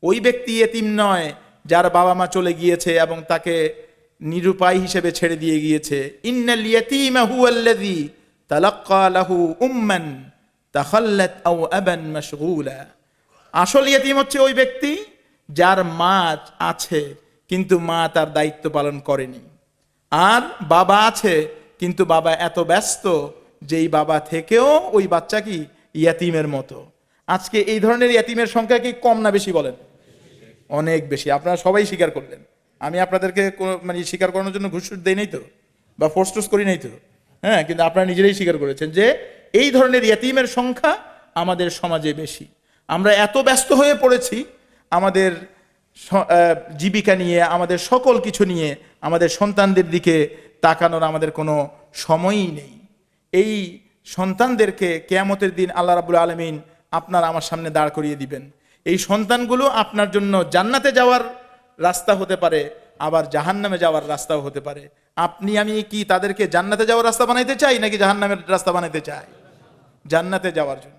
ওই ব্যক্তি এতিম নয় যার বাবা মা চলে গিয়েছে এবং তাকে নিরুপায় হিসেবে ছেড়ে দিয়ে গিয়েছে। ইন্নাল ইয়াতীমা হুয়াল্লাযী তালাক্কা লাহু উম্মান তাখাল্লাত আও আবান মাশগুলা। আসল ইয়াতীম হচ্ছে ওই ব্যক্তি যার মা আছে কিন্তু মা তার দায়িত্ব পালন করেনি, আর বাবা আছে কিন্তু বাবা এত ব্যস্ত যেই বাবা থেকেও ওই বাচ্চা কি ইয়াতীমের মতো। আজকে এই ধরনের ইয়াতীমের সংখ্যা কি কম না বেশি বলেন? অনেক বেশি। আপনারা সবাই স্বীকার করলেন, আমি আপনাদেরকে মানে স্বীকার করানোর জন্য ঘুষ দেই নাই তো, বা ফোর্স টোস করি নাই তো, হ্যাঁ, কিন্তু আপনারা নিজেরাই স্বীকার করেছেন যে এই ধরনের ইয়াতীমের সংখ্যা আমাদের সমাজে বেশি। আমরা এত ব্যস্ত হয়ে পড়েছি আমাদের জীবিকা নিয়ে, আমাদের সকল কিছু নিয়ে, আমাদের সন্তানদের দিকে তাকানোর আমাদের কোনো সময়ই নেই। এই সন্তানদেরকে কিয়ামতের দিন আল্লাহ রাব্বুল আলামিন আপনার আমার সামনে দাঁড় করিয়ে দিবেন। এই সন্তানগুলো আপনার জন্য জান্নাতে যাওয়ার রাস্তা হতে পারে, আবার জাহান্নামে যাওয়ার রাস্তাও হতে পারে। আপনি আমি কি তাদেরকে জান্নাতে যাওয়ার রাস্তা বানাইতে চাই নাকি জাহান্নামের রাস্তা বানাইতে চাই? জান্নাতে যাওয়ার জন্য।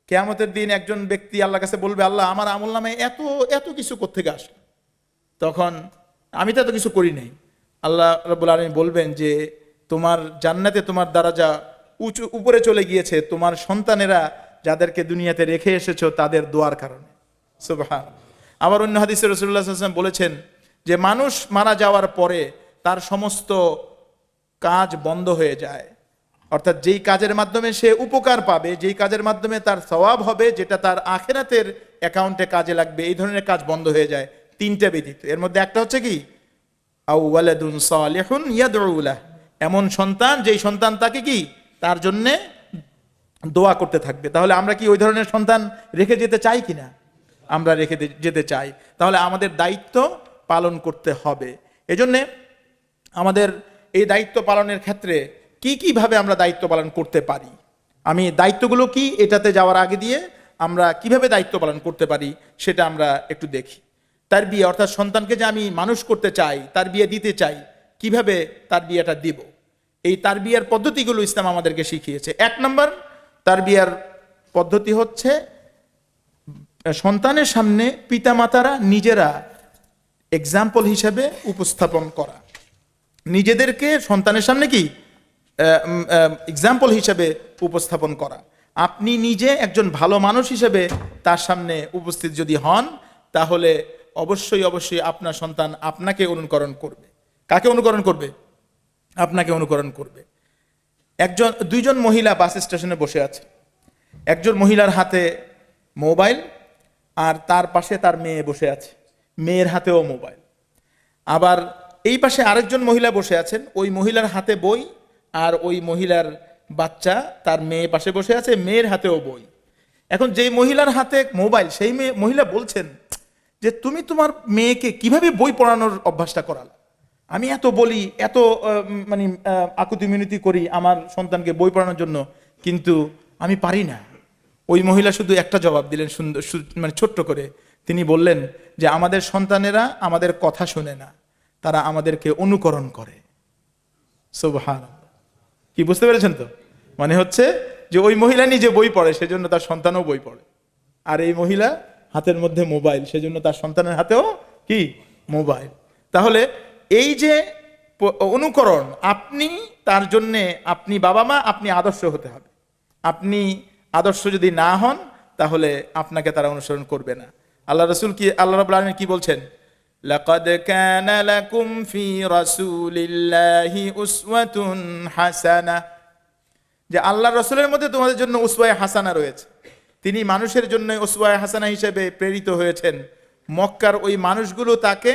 কিয়ামতের দিন একজন ব্যক্তি আল্লাহর কাছে বলবে, আল্লাহ আমার আমলনামায় এত এত কিছু কোত্থেকে আসলো? তখন আমি তো এত কিছু করি নাই। আল্লাহ রাব্বুল আলামিন বলবেন যে তোমার জান্নাতে তোমার দারাজা উপরে চলে গিয়েছে তোমার সন্তানেরা যাদেরকে দুনিয়াতে রেখে এসেছো তাদের দোয়ার কারণে। সুবহান। আবার অন্য হাদিসে রাসূলুল্লাহ সাল্লাল্লাহু আলাইহি ওয়াসাল্লাম বলেছেন যে মানুষ মারা যাওয়ার পরে তার সমস্ত কাজ বন্ধ হয়ে যায়, অর্থাৎ যেই কাজের মাধ্যমে সে উপকার পাবে, যেই কাজের মাধ্যমে তার সওয়াব হবে, যেটা তার আখিরাতের অ্যাকাউন্টে কাজে লাগবে, এই ধরনের কাজ বন্ধ হয়ে যায় তিনটা ব্যতীত। এর মধ্যে একটা হচ্ছে কি, আও ওয়ালাদুন সালিহুন ইয়াদউ লাহ, এমন সন্তান যেই সন্তান তাকে কি তার জন্য দোয়া করতে থাকবে। তাহলে আমরা কি ওই ধরনের সন্তান রেখে যেতে চাই কিনা? আমরা রেখে যেতে চাই। তাহলে আমাদের দায়িত্ব পালন করতে হবে। এজন্যে আমাদের এই দায়িত্ব পালনের ক্ষেত্রে কি কিভাবে আমরা দায়িত্ব পালন করতে পারি, আমি দায়িত্বগুলো কি এটাতে যাওয়ার আগে দিয়ে আমরা কিভাবে দায়িত্ব পালন করতে পারি সেটা আমরা একটু দেখি। তার বিয়ে, অর্থাৎ সন্তানকে যে আমি মানুষ করতে চাই, তার বিয়ে দিতে চাই, কিভাবে তার বিয়েটা দিব, এই তার বিয়ের পদ্ধতিগুলো ইসলাম আমাদেরকে শিখিয়েছে। এক নম্বর তার বিয়ের পদ্ধতি হচ্ছে সন্তানের সামনে পিতামাতারা নিজেরা এক্সাম্পল হিসেবে উপস্থাপন করা, নিজেদেরকে সন্তানের সামনে কি এক্সাম্পল হিসেবে উপস্থাপন করা। আপনি নিজে একজন ভালো মানুষ হিসেবে তার সামনে উপস্থিত যদি হন, তাহলে অবশ্যই অবশ্যই আপনার সন্তান আপনাকে অনুকরণ করবে। কাকে অনুকরণ করবে? আপনাকে অনুকরণ করবে। দুইজন মহিলা বাস স্টেশনে বসে আছে, একজন মহিলার হাতে মোবাইল আর তার পাশে তার মেয়ে বসে আছে, মেয়ের হাতেও মোবাইল। আবার এই পাশে আরেকজন মহিলা বসে আছেন, ওই মহিলার হাতে বই, আর ওই মহিলার বাচ্চা তার মেয়ে পাশে বসে আছে, মেয়ের হাতেও বই। এখন যেই মহিলার হাতে মোবাইল, সেই মহিলা বলছেন যে তুমি তোমার মেয়েকে কিভাবে বই পড়ানোর অভ্যাসটা করালা? আমি এত বলি, এত মানে আকুতি মিনতি করি আমার সন্তানকে বই পড়ানোর জন্য, কিন্তু আমি পারি না। ওই মহিলা শুধু একটা জবাব দিলেন সুন্দর, মানে ছোট্ট করে। তিনি বললেন যে আমাদের সন্তানেরা আমাদের কথা শুনে না, তারা আমাদেরকে অনুকরণ করে। সুবহানাল্লাহ। কি বুঝতে পেরেছেন তো? মানে হচ্ছে যে ওই মহিলা নিজে বই পড়ে, সেজন্য তার সন্তানও বই পড়ে। আর এই মহিলা হাতের মধ্যে মোবাইল, সেজন্য তার সন্তানের হাতেও কি মোবাইল। তাহলে এই যে অনুকরণ, আপনি তার জন্যে, আপনি বাবা মা, আপনি আদর্শ হতে হবে। আপনি আদর্শ যদি না হন, তাহলে আপনাকে তারা অনুসরণ করবে না। আল্লাহ রাসূল কি, আল্লাহ রাব্বুল আলামিন কি বলছেন? লাকাদ কানা লাকুম ফি রাসূলিল্লাহি উসওয়াতুন হাসানাহ, যে আল্লাহ রাসূলের মধ্যে তোমাদের জন্য উসওয়ায়ে হাসানা রয়েছে। তিনি মানুষের জন্য উসওয়ায়ে হাসানা হিসেবে প্রেরিত হয়েছেন। মক্কার ওই মানুষগুলো তাকে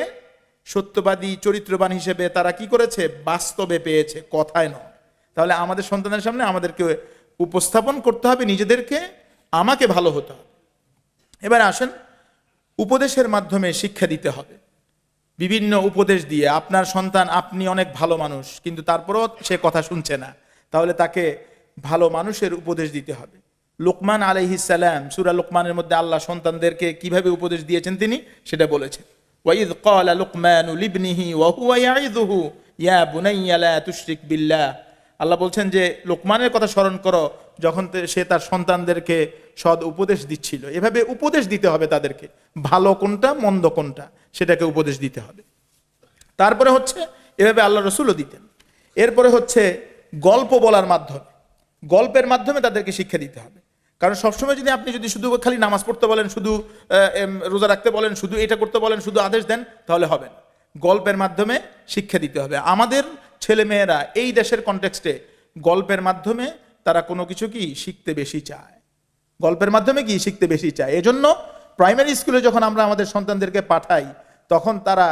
সত্যবাদী, চরিত্রবান হিসেবে তারা কি করেছে? বাস্তবে পেয়েছে, কথায় নয়। তাহলে আমাদের সন্তানের সামনে আমাদেরকে উপস্থাপন করতে হবে নিজেদেরকে, আমাকে ভালো হতে হবে। এবার আসেন, উপদেশের মাধ্যমে শিক্ষা দিতে হবে। বিভিন্ন উপদেশ দিয়ে। আপনার সন্তান, আপনি অনেক ভালো মানুষ, কিন্তু তারপরেও সে কথা শুনছে না, তাহলে তাকে ভালো মানুষের উপদেশ দিতে হবে। লোকমান আলাইহিস সালাম, সূরা লোকমানের মধ্যে আল্লাহ সন্তানদেরকে কিভাবে উপদেশ দিয়েছেন তিনি সেটা বলেছেন। ওয়াইদ ক্বালা লুকমানু লিবনিহি ওয়া হুয়া ইয়াইযুহু ইয়া বুনাইয়া লা তুশরিক বিল্লাহ। আল্লাহ বলছেন যে লোকমানের কথা স্মরণ করো, যখন সে তার সন্তানদেরকে সৎ উপদেশ দিচ্ছিল। এভাবে উপদেশ দিতে হবে তাদেরকে, ভালো কোনটা মন্দ কোনটা সেটাকে উপদেশ দিতে হবে। তারপরে হচ্ছে এভাবে আল্লাহ রসুলও দিতেন। এরপরে হচ্ছে গল্প বলার মাধ্যমে, গল্পের মাধ্যমে তাদেরকে শিক্ষা দিতে হবে। কারণ সবসময় যদি আপনি যদি শুধু খালি নামাজ পড়তে বলেন, শুধু রোজা রাখতে বলেন, শুধু এটা করতে বলেন, শুধু আদেশ দেন, তাহলে হবে না। গল্পের মাধ্যমে শিক্ষা দিতে হবে। আমাদের ছেলে মেয়েরা এই দেশের কনটেক্সটে গল্পের মাধ্যমে তারা কোনো কিছু কি শিখতে বেশি চায়, গল্পের মাধ্যমে কি শিখতে বেশি চায়। এজন্য প্রাইমারি স্কুলে যখন আমরা আমাদের সন্তানদেরকে পাঠাই, তখন তারা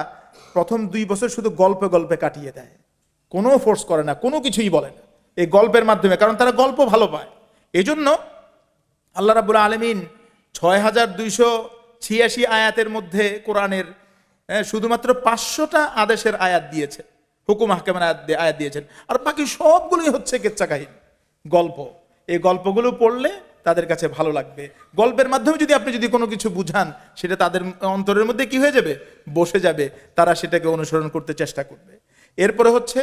প্রথম 2 বছর শুধু গল্পে গল্পে কাটিয়ে দেয়, কোনো ফোর্স করে না, কোনো কিছুই বলে না, এই গল্পের মাধ্যমে। কারণ তারা গল্প ভালো পায়। এজন্য আল্লাহ রাব্বুল আলামিন 6286 আয়াতের মধ্যে কোরআনের শুধুমাত্র 500টা আদেশের আয়াত দিয়েছে, হুকুম আহকামের আয়াত দিয়েছেন। আর বাকি সবগুলোই হচ্ছে কেচ্চা কাহিনী, গল্প। এই গল্পগুলো পড়লে তাদের কাছে ভালো লাগবে। গল্পের মাধ্যমে যদি আপনি যদি কোনো কিছু বুঝান, সেটা তাদের অন্তরের মধ্যে কি হয়ে যাবে? বসে যাবে। তারা সেটাকে অনুসরণ করতে চেষ্টা করবে। এরপরে হচ্ছে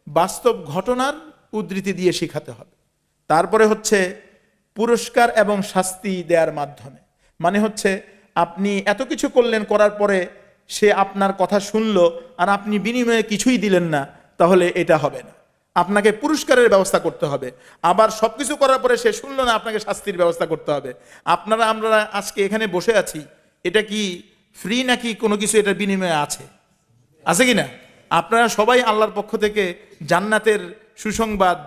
বাস্তব ঘটনার উদ্ধৃতি দিয়ে শিখাতে হবে। তারপরে হচ্ছে পুরস্কার এবং শাস্তি দেওয়ার মাধ্যমে। মানে হচ্ছে আপনি এত কিছু করলেন, করার পরে সে আপনার কথা শুনলো আর আপনি বিনিময়ে কিছুই দিলেন না, তাহলে এটা হবে না। আপনাকে পুরস্কারের ব্যবস্থা করতে হবে। আবার সবকিছু করার পরে সে শুনলো না, আপনাকে শাস্তির ব্যবস্থা করতে হবে। আমরা আজকে এখানে বসে আছি, এটা কি ফ্রি নাকি কোনো কিছু এটার বিনিময়ে আছে? আছে কি না? আপনারা সবাই আল্লাহর পক্ষ থেকে জান্নাতের সুসংবাদ,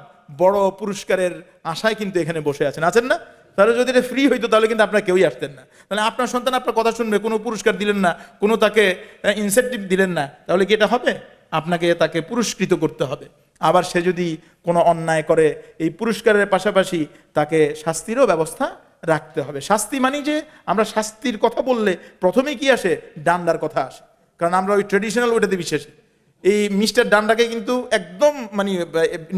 বড় পুরস্কারের আশায় কিন্তু এখানে বসে আছেন, আছেন না? তাহলে যদি এটা ফ্রি হইতো, তাহলে কিন্তু আপনারা কেউই আসতেন না। তাহলে আপনার সন্তান আপনার কথা শুনবে, কোনো পুরস্কার দিলেন না, কোনো তাকে ইনসেন্টিভ দিলেন না, তাহলে কি এটা হবে? আপনাকে তাকে পুরস্কৃত করতে হবে। আবার সে যদি কোনো অন্যায় করে, এই পুরস্কারের পাশাপাশি তাকে শাস্তিরও ব্যবস্থা রাখতে হবে। শাস্তি মানে যে আমরা শাস্তির কথা বললে প্রথমেই কি আসে? ডান্ডার কথা আসে। কারণ আমরা ওই ট্রেডিশনাল ওইটাতে বিশ্বাসী। এই মিস্টার ডান্ডাকে কিন্তু একদম মানে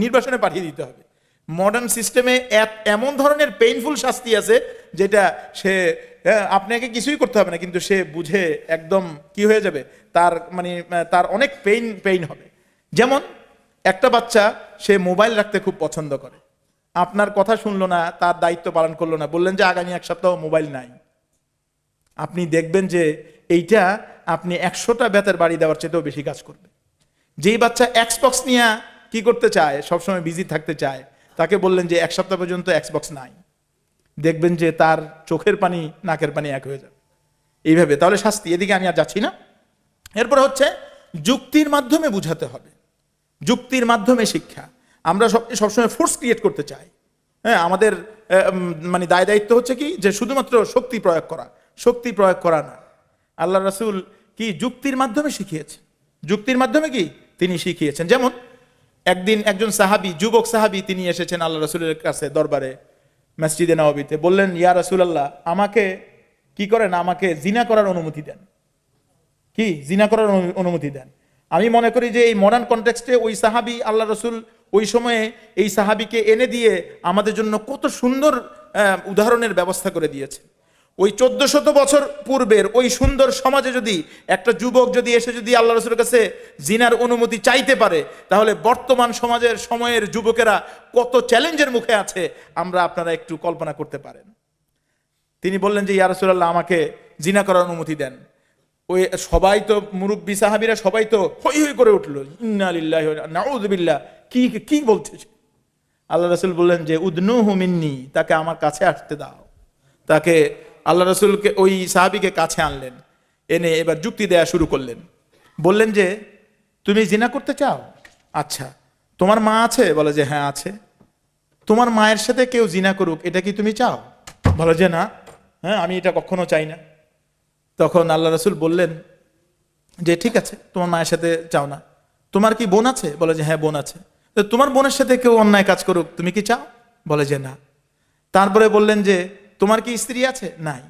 নির্বাসনে পাঠিয়ে দিতে হবে। মডার্ন সিস্টেমে এমন ধরনের পেইনফুল শাস্তি আছে, যেটা সে আপনাকে কিছুই করতে হবে না, কিন্তু সে বুঝে একদম কি হয়ে যাবে, তার মানে তার অনেক পেইন হবে। যেমন একটা বাচ্চা, সে মোবাইল রাখতে খুব পছন্দ করে, আপনার কথা শুনলো না, তার দায়িত্ব পালন করলো না, বললেন যে আগামী 1 সপ্তাহ মোবাইল নাই। আপনি দেখবেন যে এইটা আপনি 100টা বেতের বাড়ি দেওয়ার চেয়েও বেশি কাজ করবে। যেই বাচ্চা এক্সবক্স নিয়ে কি করতে চায়, সবসময় বিজি থাকতে চায়, তাকে বললেন যে 1 সপ্তাহ পর্যন্ত এক্সবক্স নাই, দেখবেন যে তার চোখের পানি নাকের পানি এক হয়ে যাবে। এইভাবে তাহলে শাস্তি, এদিকে আমি আর যাচ্ছি না। এরপরে হচ্ছে যুক্তির মাধ্যমে বুঝাতে হবে, যুক্তির মাধ্যমে শিক্ষা। আমরা সবসময় ফোর্স ক্রিয়েট করতে চাই। হ্যাঁ, আমাদের মানে দায়িত্ব হচ্ছে কি, যে শুধুমাত্র শক্তি প্রয়োগ করা না। আল্লাহ রাসূল কি যুক্তির মাধ্যমে শিখিয়েছেন, যুক্তির মাধ্যমে কি তিনি শিখিয়েছেন। যেমন একদিন একজন সাহাবী, যুবক সাহাবী, তিনি এসেছেন আল্লাহ রাসূলের কাছে দরবারে, মসজিদে নববীতে। বললেন, ইয়া রাসূলুল্লাহ, আমাকে কি করেন, আমাকে জিনা করার অনুমতি দেন। কি জিনা করার অনুমতি দেন? আমি মনে করি যে এই মডার্ন কনটেক্সটে ওই সাহাবী, আল্লাহ রসুল ওই সময়ে এই সাহাবীকে এনে দিয়ে আমাদের জন্য কত সুন্দর উদাহরণের ব্যবস্থা করে দিয়েছে। ওই 1400 বছর পূর্বের ওই সুন্দর সমাজে যদি একটা যুবক যদি এসে যদি আল্লাহ রসুলের কাছে জিনার অনুমতি চাইতে পারে, তাহলে বর্তমান সমাজের সময়ের যুবকেরা কত চ্যালেঞ্জের মুখে আছে আমরা আপনারা একটু কল্পনা করতে পারেন। তিনি বললেন যে ইয়া রাসূলুল্লাহ, আমাকে জিনা করার অনুমতি দেন। ওই সবাই তো মুরব্বী সাহাবীরা সবাই তো হই হই করে উঠলো, ইন্না লিল্লাহি ওয়া নাউযু বিল্লাহ, কি বলছে। আল্লাহ রাসূল বললেন যে উদনুহু মিন্নি, তাকে আমার কাছে আসতে দাও। তাকে আল্লাহ রাসূলকে ওই সাহাবীকে কাছে আনলেন, এনে এবার যুক্তি দেয়া শুরু করলেন। বললেন যে তুমি জিনা করতে চাও? আচ্ছা, তোমার মা আছে? বলে যে হ্যাঁ আছে। তোমার মায়ের সাথে কেউ জিনা করুক, এটা কি তুমি চাও? বলে যে না, হ্যাঁ আমি এটা কখনো চাই না। তখন আল্লাহ রাসূল বললেন যে ঠিক আছে, তোমার মায়ের সাথে চাও না। তোমার কি বোন আছে? বলে যে হ্যাঁ বোন আছে। তোমার বোনের সাথে কেউ অন্যায় কাজ করুক, তুমি কি চাও? বলে যে না। তারপরে বললেন যে তোমার কি স্ত্রী আছে? নাই।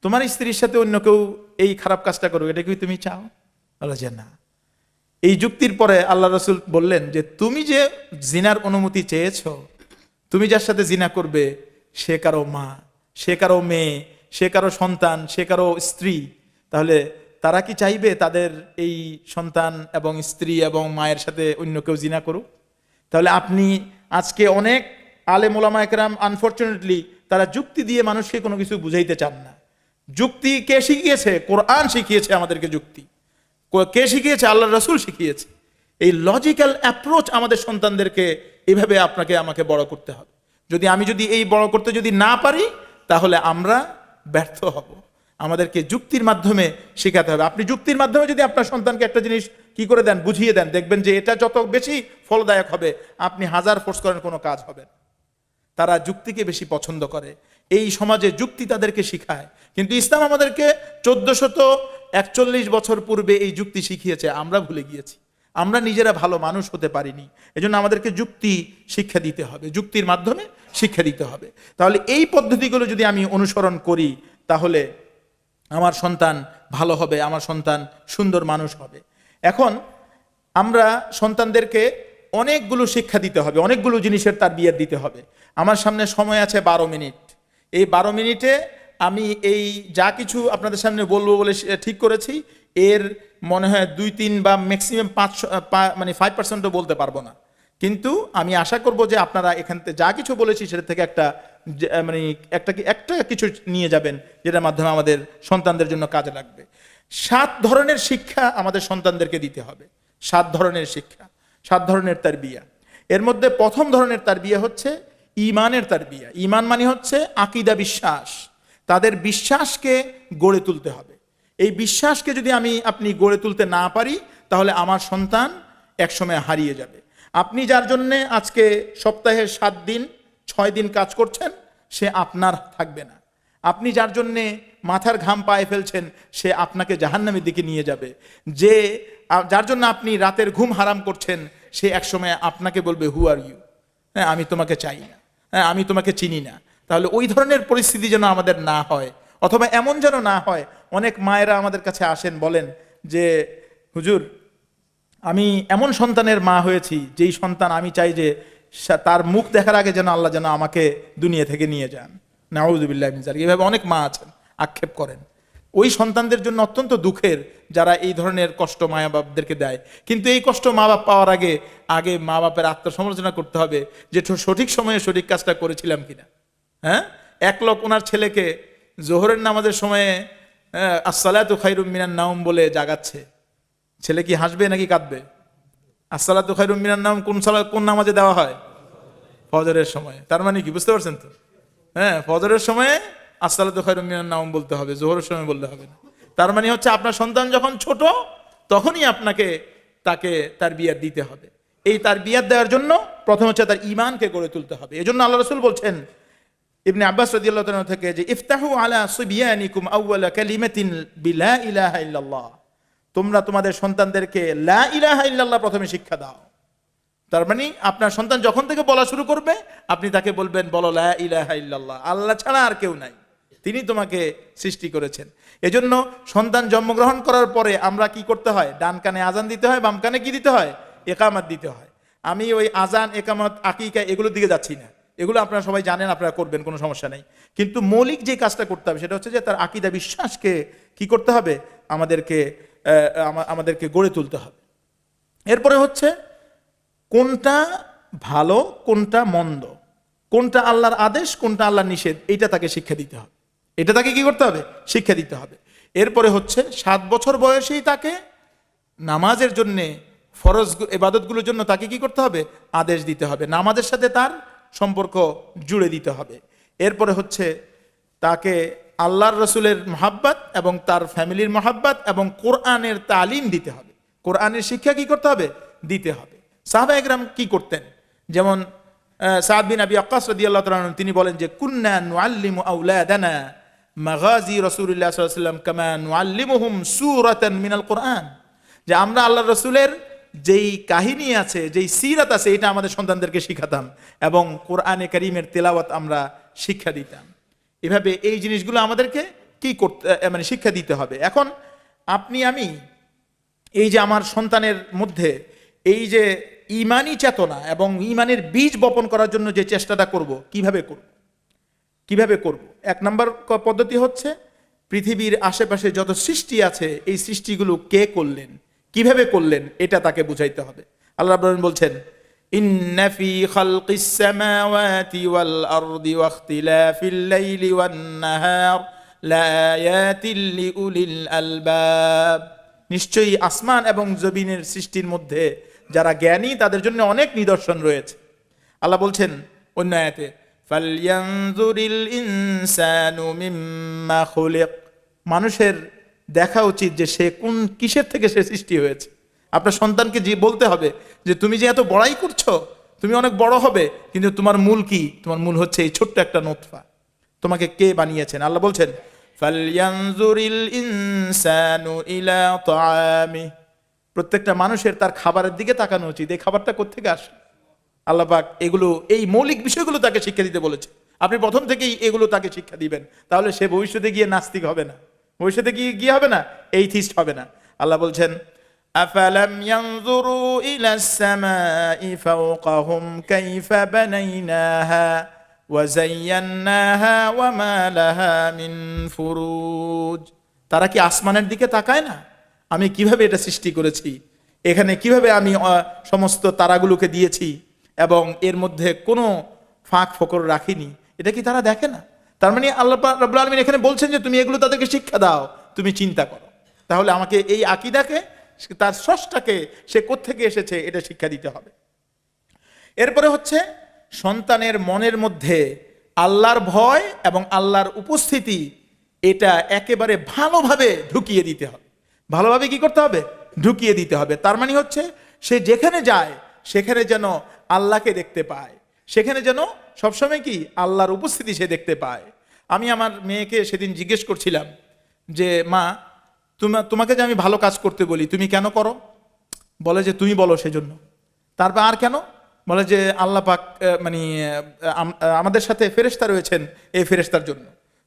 তোমার স্ত্রীর সাথে অন্য কেউ এই খারাপ কাজটা করুক, এটা কি তুমি চাও? বলে যে না। এই যুক্তির পরে আল্লাহ রাসূল বললেন যে তুমি যে জিনার অনুমতি চেয়েছো, তুমি যার সাথে জিনা করবে সে কারো মা, সে কারো মেয়ে, সে কারো সন্তান, সে কারো স্ত্রী। তাহলে তারা কি চাইবে তাদের এই সন্তান এবং স্ত্রী এবং মায়ের সাথে অন্য কেউ জিনা করুক? তাহলে আপনি আজকে অনেক আলেম ওলামা একরাম আনফরচুনেটলি তারা যুক্তি দিয়ে মানুষকে কোনো কিছু বুঝাইতে চান না। যুক্তি কে শিখিয়েছে? কোরআন শিখিয়েছে আমাদেরকে যুক্তি। কে শিখিয়েছে? আল্লাহ রাসূল শিখিয়েছে। এই লজিক্যাল অ্যাপ্রোচ আমাদের সন্তানদেরকে এভাবে আপনাকে আমাকে বড় করতে হবে। যদি এই বড় করতে যদি না পারি, তাহলে আমরা ব্যর্থ হব। আমাদেরকে যুক্তির মাধ্যমে শেখাতে হবে। আপনি যুক্তির মাধ্যমে যদি আপনার সন্তানকে একটা জিনিস কি করে দেন, বুঝিয়ে দেন, দেখবেন যে এটা যত বেশি ফলদায়ক হবে, আপনি হাজার ফোর্স করেন কোনো কাজ হবে না। তারা যুক্তিকে বেশি পছন্দ করে। এই সমাজে যুক্তি তাদেরকে শিখায়, কিন্তু ইসলাম আমাদেরকে 1441 বছর পূর্বে এই যুক্তি শিখিয়েছে, আমরা ভুলে গিয়েছি। আমরা নিজেরা ভালো মানুষ হতে পারিনি। এজন্য আমাদেরকে যুক্তি শিক্ষা দিতে হবে, যুক্তির মাধ্যমে শিক্ষা দিতে হবে। তাহলে এই পদ্ধতিগুলো যদি আমি অনুসরণ করি, তাহলে আমার সন্তান ভালো হবে, আমার সন্তান সুন্দর মানুষ হবে। এখন আমরা সন্তানদেরকে অনেকগুলো শিক্ষা দিতে হবে, অনেকগুলো জিনিসের তারবিয়াত দিতে হবে। আমার সামনে সময় আছে 12 মিনিট। এই 12 মিনিটে আমি এই যা কিছু আপনাদের সামনে বলবো বলে ঠিক করেছি, এর মনে হয় 2-3 বা ম্যাক্সিমাম 5% বলতে পারবো না। কিন্তু আমি আশা করব যে আপনারা এখান থেকে যা কিছু বলেছি সেটা থেকে একটা কিছু নিয়ে যাবেন, যেটার মাধ্যমে আমাদের সন্তানদের জন্য কাজে লাগবে। 7 ধরনের শিক্ষা আমাদের সন্তানদেরকে দিতে হবে। 7 ধরনের শিক্ষা, 7 ধরনের তারবিয়া। এর মধ্যে প্রথম ধরনের তারবিয়া হচ্ছে ঈমানের তারবিয়া। ঈমান মানে হচ্ছে আকীদা, বিশ্বাস। তাদের বিশ্বাসকে গড়ে তুলতে হবে। এই বিশ্বাসকে যদি আপনি গড়ে তুলতে না পারি, তাহলে আমার সন্তান একসময় হারিয়ে যাবে। আপনি যার জন্যে আজকে সপ্তাহে 7 দিন 6 দিন কাজ করছেন, সে আপনার থাকবে না। আপনি যার জন্যে মাথার ঘাম পায়ে ফেলছেন, সে আপনাকে জাহান্নামের দিকে নিয়ে যাবে। যার জন্য আপনি রাতের ঘুম হারাম করছেন, সে একসময় আপনাকে বলবে হু আর ইউ, হ্যাঁ আমি তোমাকে চাই না, হ্যাঁ আমি তোমাকে চিনি না। তাহলে ওই ধরনের পরিস্থিতি যেন আমাদের না হয়, অথবা এমন যেন না হয়। অনেক মায়েরা আমাদের কাছে আসেন, বলেন যে হুজুর, আমি এমন সন্তানের মা হয়েছি যেই সন্তান আমি চাই যে তার মুখ দেখার আগে যেন আল্লাহ যেন আমাকে দুনিয়া থেকে নিয়ে যান। নাউযুবিল্লাহি মিন যালিক। এভাবে অনেক মা আছেন, আক্ষেপ করেন। ওই সন্তানদের জন্য অত্যন্ত দুঃখের যারা এই ধরনের কষ্ট মা বাপদেরকে দেয়। কিন্তু এই কষ্ট মা বাপ পাওয়ার আগে মা বাপের আত্মসমালোচনা করতে হবে যে সঠিক সময়ে সঠিক কাজটা করেছিলাম কিনা। হ্যাঁ, এক লোক ওনার ছেলেকে জোহরের নামাজের সময়ে আসসালাতু খায়রুম মিনান নাওম বলে জাগাচ্ছে। ছেলে কি হাসবে নাকি কাঁদবে? আসসালাতু খায়রুম মিনান নাওম কোন নামাজে দেওয়া হয়? ফজরের সময়। তার মানে কি বুঝতে পারছেন তো? হ্যাঁ, ফজরের সময়ে আসসালাতু খায়রুম মিনান নাওম বলতে হবে, জোহরের সময় বলতে হবে না। তার মানে হচ্ছে আপনার সন্তান যখন ছোট, তখনই তাকে তারবিয়াত দিতে হবে। এই তারবিয়াত দেওয়ার জন্য প্রথম হচ্ছে তার ঈমানকে গড়ে তুলতে হবে। এজন্য আল্লাহ রাসূল বলছেন ইবনে আব্বাস রাদিয়াল্লাহু তাআলা থেকে, যে ইফতাহু আলা সুবিয়ানিকুম আউওয়ালা কালিমাতিন বিলা ইলাহা ইল্লাল্লাহ। তোমরা তোমাদের সন্তানদেরকে লা ইলাহা ইল্লাল্লাহ প্রথমে শিক্ষা দাও। তার মানে আপনার সন্তান যখন থেকে বলা শুরু করবে, আপনি তাকে বলবেন বলো লা ইলাহা ইল্লাল্লাহ, আল্লাহ ছাড়া আর কেউ নাই, তিনি তোমাকে সৃষ্টি করেছেন। এজন্য সন্তান জন্মগ্রহণ করার পরে আমরা কি করতে হয়? ডান কানে আজান দিতে হয়, বাম কানে কি দিতে হয়? একামত দিতে হয়। আমি ওই আজান, একামত, আকিকা এগুলোর দিকে যাচ্ছি না, এগুলো আপনারা সবাই জানেন, আপনারা করবেন, কোনো সমস্যা নেই। কিন্তু মৌলিক যে কাজটা করতে হবে সেটা হচ্ছে যে তার আকীদা, বিশ্বাসকে কি করতে হবে? আমাদেরকে গড়ে তুলতে হবে। এরপরে হচ্ছে কোনটা ভালো, কোনটা মন্দ, কোনটা আল্লাহর আদেশ, কোনটা আল্লাহর নিষেধ, এটা তাকে শিক্ষা দিতে হবে। এটা তাকে কি করতে হবে? শিক্ষা দিতে হবে। এরপরে হচ্ছে 7 বছর বয়সেই তাকে নামাজের জন্য, ফরজ ইবাদতগুলোর জন্য তাকে কি করতে হবে? আদেশ দিতে হবে, নামাজের সাথে তার সম্পর্ক জুড়ে দিতে হবে। এরপরে হচ্ছে তাকে আল্লাহর রসুলের মহাব্বত এবং তার ফ্যামিলির মহাব্বত এবং কোরআনের তালিম দিতে হবে, কোরআনের শিক্ষা কি করতে হবে? দিতে হবে। সাহাবা একরাম কি করতেন? যেমন সাদ বিন আবি ওয়াক্কাস রাদিয়াল্লাহু তাআলা আনহু, তিনি বলেন যে কুন্না নুআল্লিমু আওলাদানা মাগাজি রাসূলুল্লাহ সাল্লাল্লাহু আলাইহি ওয়াসাল্লাম কামা নুআল্লিমুহুম সূরাতান মিনাল কোরআন, যে আমরা আল্লাহর রসুলের যেই কাহিনী আছে, যেই সিরাত আছে, এটা আমাদের সন্তানদেরকে শিখাতাম এবং কোরআনে কারীমের তেলাওয়াত আমরা শিক্ষা দিতাম। এভাবে এই জিনিসগুলো আমাদেরকে কি করতে, মানে শিক্ষা দিতে হবে। এখন আপনি আমি এই যে আমার সন্তানের মধ্যে এই যে ঈমানি চেতনা এবং ঈমানের বীজ বপন করার জন্য যে চেষ্টাটা করব, কিভাবে করব? 1 নম্বর পদ্ধতি হচ্ছে পৃথিবীর আশেপাশে যত সৃষ্টি আছে, এই সৃষ্টিগুলো কে করলেন, কিভাবে করলেন, এটা তাকে বুঝাইতে হবে। আল্লাহ রাব্বুল আলামিন বলছেন, ইন্না ফি খালকিস সামাওয়াতি ওয়াল আরদি ওয়া ইখতিলাফিল লাইলি ওয়ান নাহার লাআয়াতিল লিউলিল আলবাব, নিশ্চয়ই আসমান এবং জমিনের সৃষ্টির মধ্যে যারা জ্ঞানী তাদের জন্য অনেক নিদর্শন রয়েছে। আল্লাহ বলছেন অন্য আয়াতে, ফালয়ানজুরিল ইনসানু মিম্মা খুলিক, মানুষের দেখা উচিত যে সে কিসের থেকে সে সৃষ্টি হয়েছে। আপনার সন্তানকে যে বলতে হবে যে তুমি যে এত বড়াই করছো, তুমি অনেক বড় হবে, কিন্তু তোমার মূল কি? তোমার মূল হচ্ছে এই ছোট্ট একটা নোতফা। তোমাকে কে বানিয়েছেন? আল্লাহ বলছেন ফালয়ানজুরিল ইনসানু ইলা তাআমি, প্রত্যেকটা মানুষের তার খাবারের দিকে তাকানো উচিত, এই খাবারটা কোত্থেকে আসে। আল্লাহ পাক এগুলো, এই মৌলিক বিষয়গুলো তাকে শিক্ষা দিতে বলেছে। আপনি প্রথম থেকেই এগুলো তাকে শিক্ষা দিবেন, তাহলে সে ভবিষ্যতে গিয়ে নাস্তিক হবে না, ভবিষ্যতে গিয়ে হবে না এইথিস্ট হবে না। আল্লাহ বলছেন আফালাম ইয়ানজুরু ইলাস সামাই ফাওকাহুম কাইফা বানাইনাহা ওয়া যায়্যানাহা ওয়া মা লাহা মিন ফুরুজ, তারা কি আসমানের দিকে তাকায় না? আমি কিভাবে এটা সৃষ্টি করেছি, এখানে কিভাবে আমি সমস্ত তারাগুলোকে দিয়েছি এবং এর মধ্যে কোনো ফাঁক ফোকর রাখিনি, এটা কি তারা দেখে না? তার মানে আল্লাহ রাব্বুল আলামিন এখানে বলছেন যে তুমি এগুলো তাদেরকে শিক্ষা দাও, তুমি চিন্তা করো। তাহলে আমাকে এই আকীদাকে, তার স্রষ্টাকে, সে কোত্থেকে এসেছে, এটা শিক্ষা দিতে হবে। এরপরে হচ্ছে সন্তানের মনের মধ্যে আল্লাহর ভয় এবং আল্লাহর উপস্থিতি, এটা একেবারে ভালোভাবে ঢুকিয়ে দিতে হবে। ভালোভাবে কি করতে হবে? ঢুকিয়ে দিতে হবে। তার মানে হচ্ছে সে যেখানে যায় সেখানে যেন আল্লাহকে দেখতে পায়, সেখানে যেন সবসময় কি আল্লাহর উপস্থিতি সে দেখতে পায়। আমি আমার মেয়েকে সেদিন জিজ্ঞেস করছিলাম যে মা, তোমাকে যে আমি ভালো কাজ করতে বলি তুমি কেন করো? বলে যে তুমি বলো সেজন্য। তারপর আর কেন? বলে যে আল্লাহ পাক মানে আমাদের সাথে ফেরেশতা রয়েছেন, এই ফেরেশতার জন্য।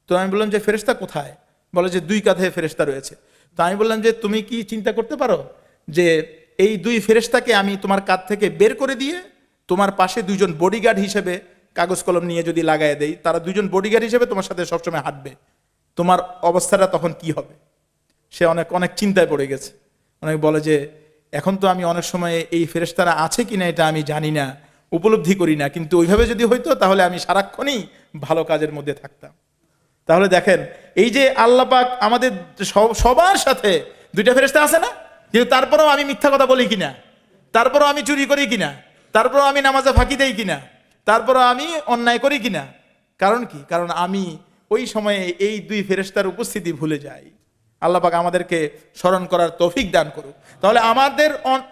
তো আমি বললাম যে ফেরেশতা কোথায়? বলে যে 2 কাঁধে ফেরেশতা রয়েছে। তো আমি বললাম যে তুমি কি চিন্তা করতে পারো যে এই 2 ফেরেশতাকে আমি তোমার কাঁধ থেকে বের করে দিয়ে তোমার পাশে 2 জন বডিগার্ড হিসেবে কাগজ কলম নিয়ে যদি লাগাই দেই, তারা 2 জন বডিগার্ড হিসেবে তোমার সাথে সবসময় হাঁটবে, তোমার অবস্থাটা তখন কি হবে? সে অনেক চিন্তায় পড়ে গেছে। অনেক বলে যে এখন তো আমি অনেক সময় এই ফেরেশতারা আছে কিনা এটা আমি জানি না, উপলব্ধি করি না, কিন্তু ওইভাবে যদি হইতো তাহলে আমি সারাক্ষণই ভালো কাজের মধ্যে থাকতাম। তাহলে দেখেন এই যে আল্লাহ পাক আমাদের সবার সাথে 2টা ফেরেশতা আছে না, কিন্তু তারপরেও আমি মিথ্যা কথা বলি কিনা, তারপরেও আমি চুরি করি কিনা, তারপরেও আমি নামাজে ফাঁকি দেই কিনা, তারপরেও আমি অন্যায় করি কিনা। কারণ কি? কারণ আমি ওই সময়ে এই 2 ফেরেশতার উপস্থিতি ভুলে যাই। আল্লাহ পাক আমাদেরকে স্মরণ করার তৌফিক দান করুক। তাহলে আমাদের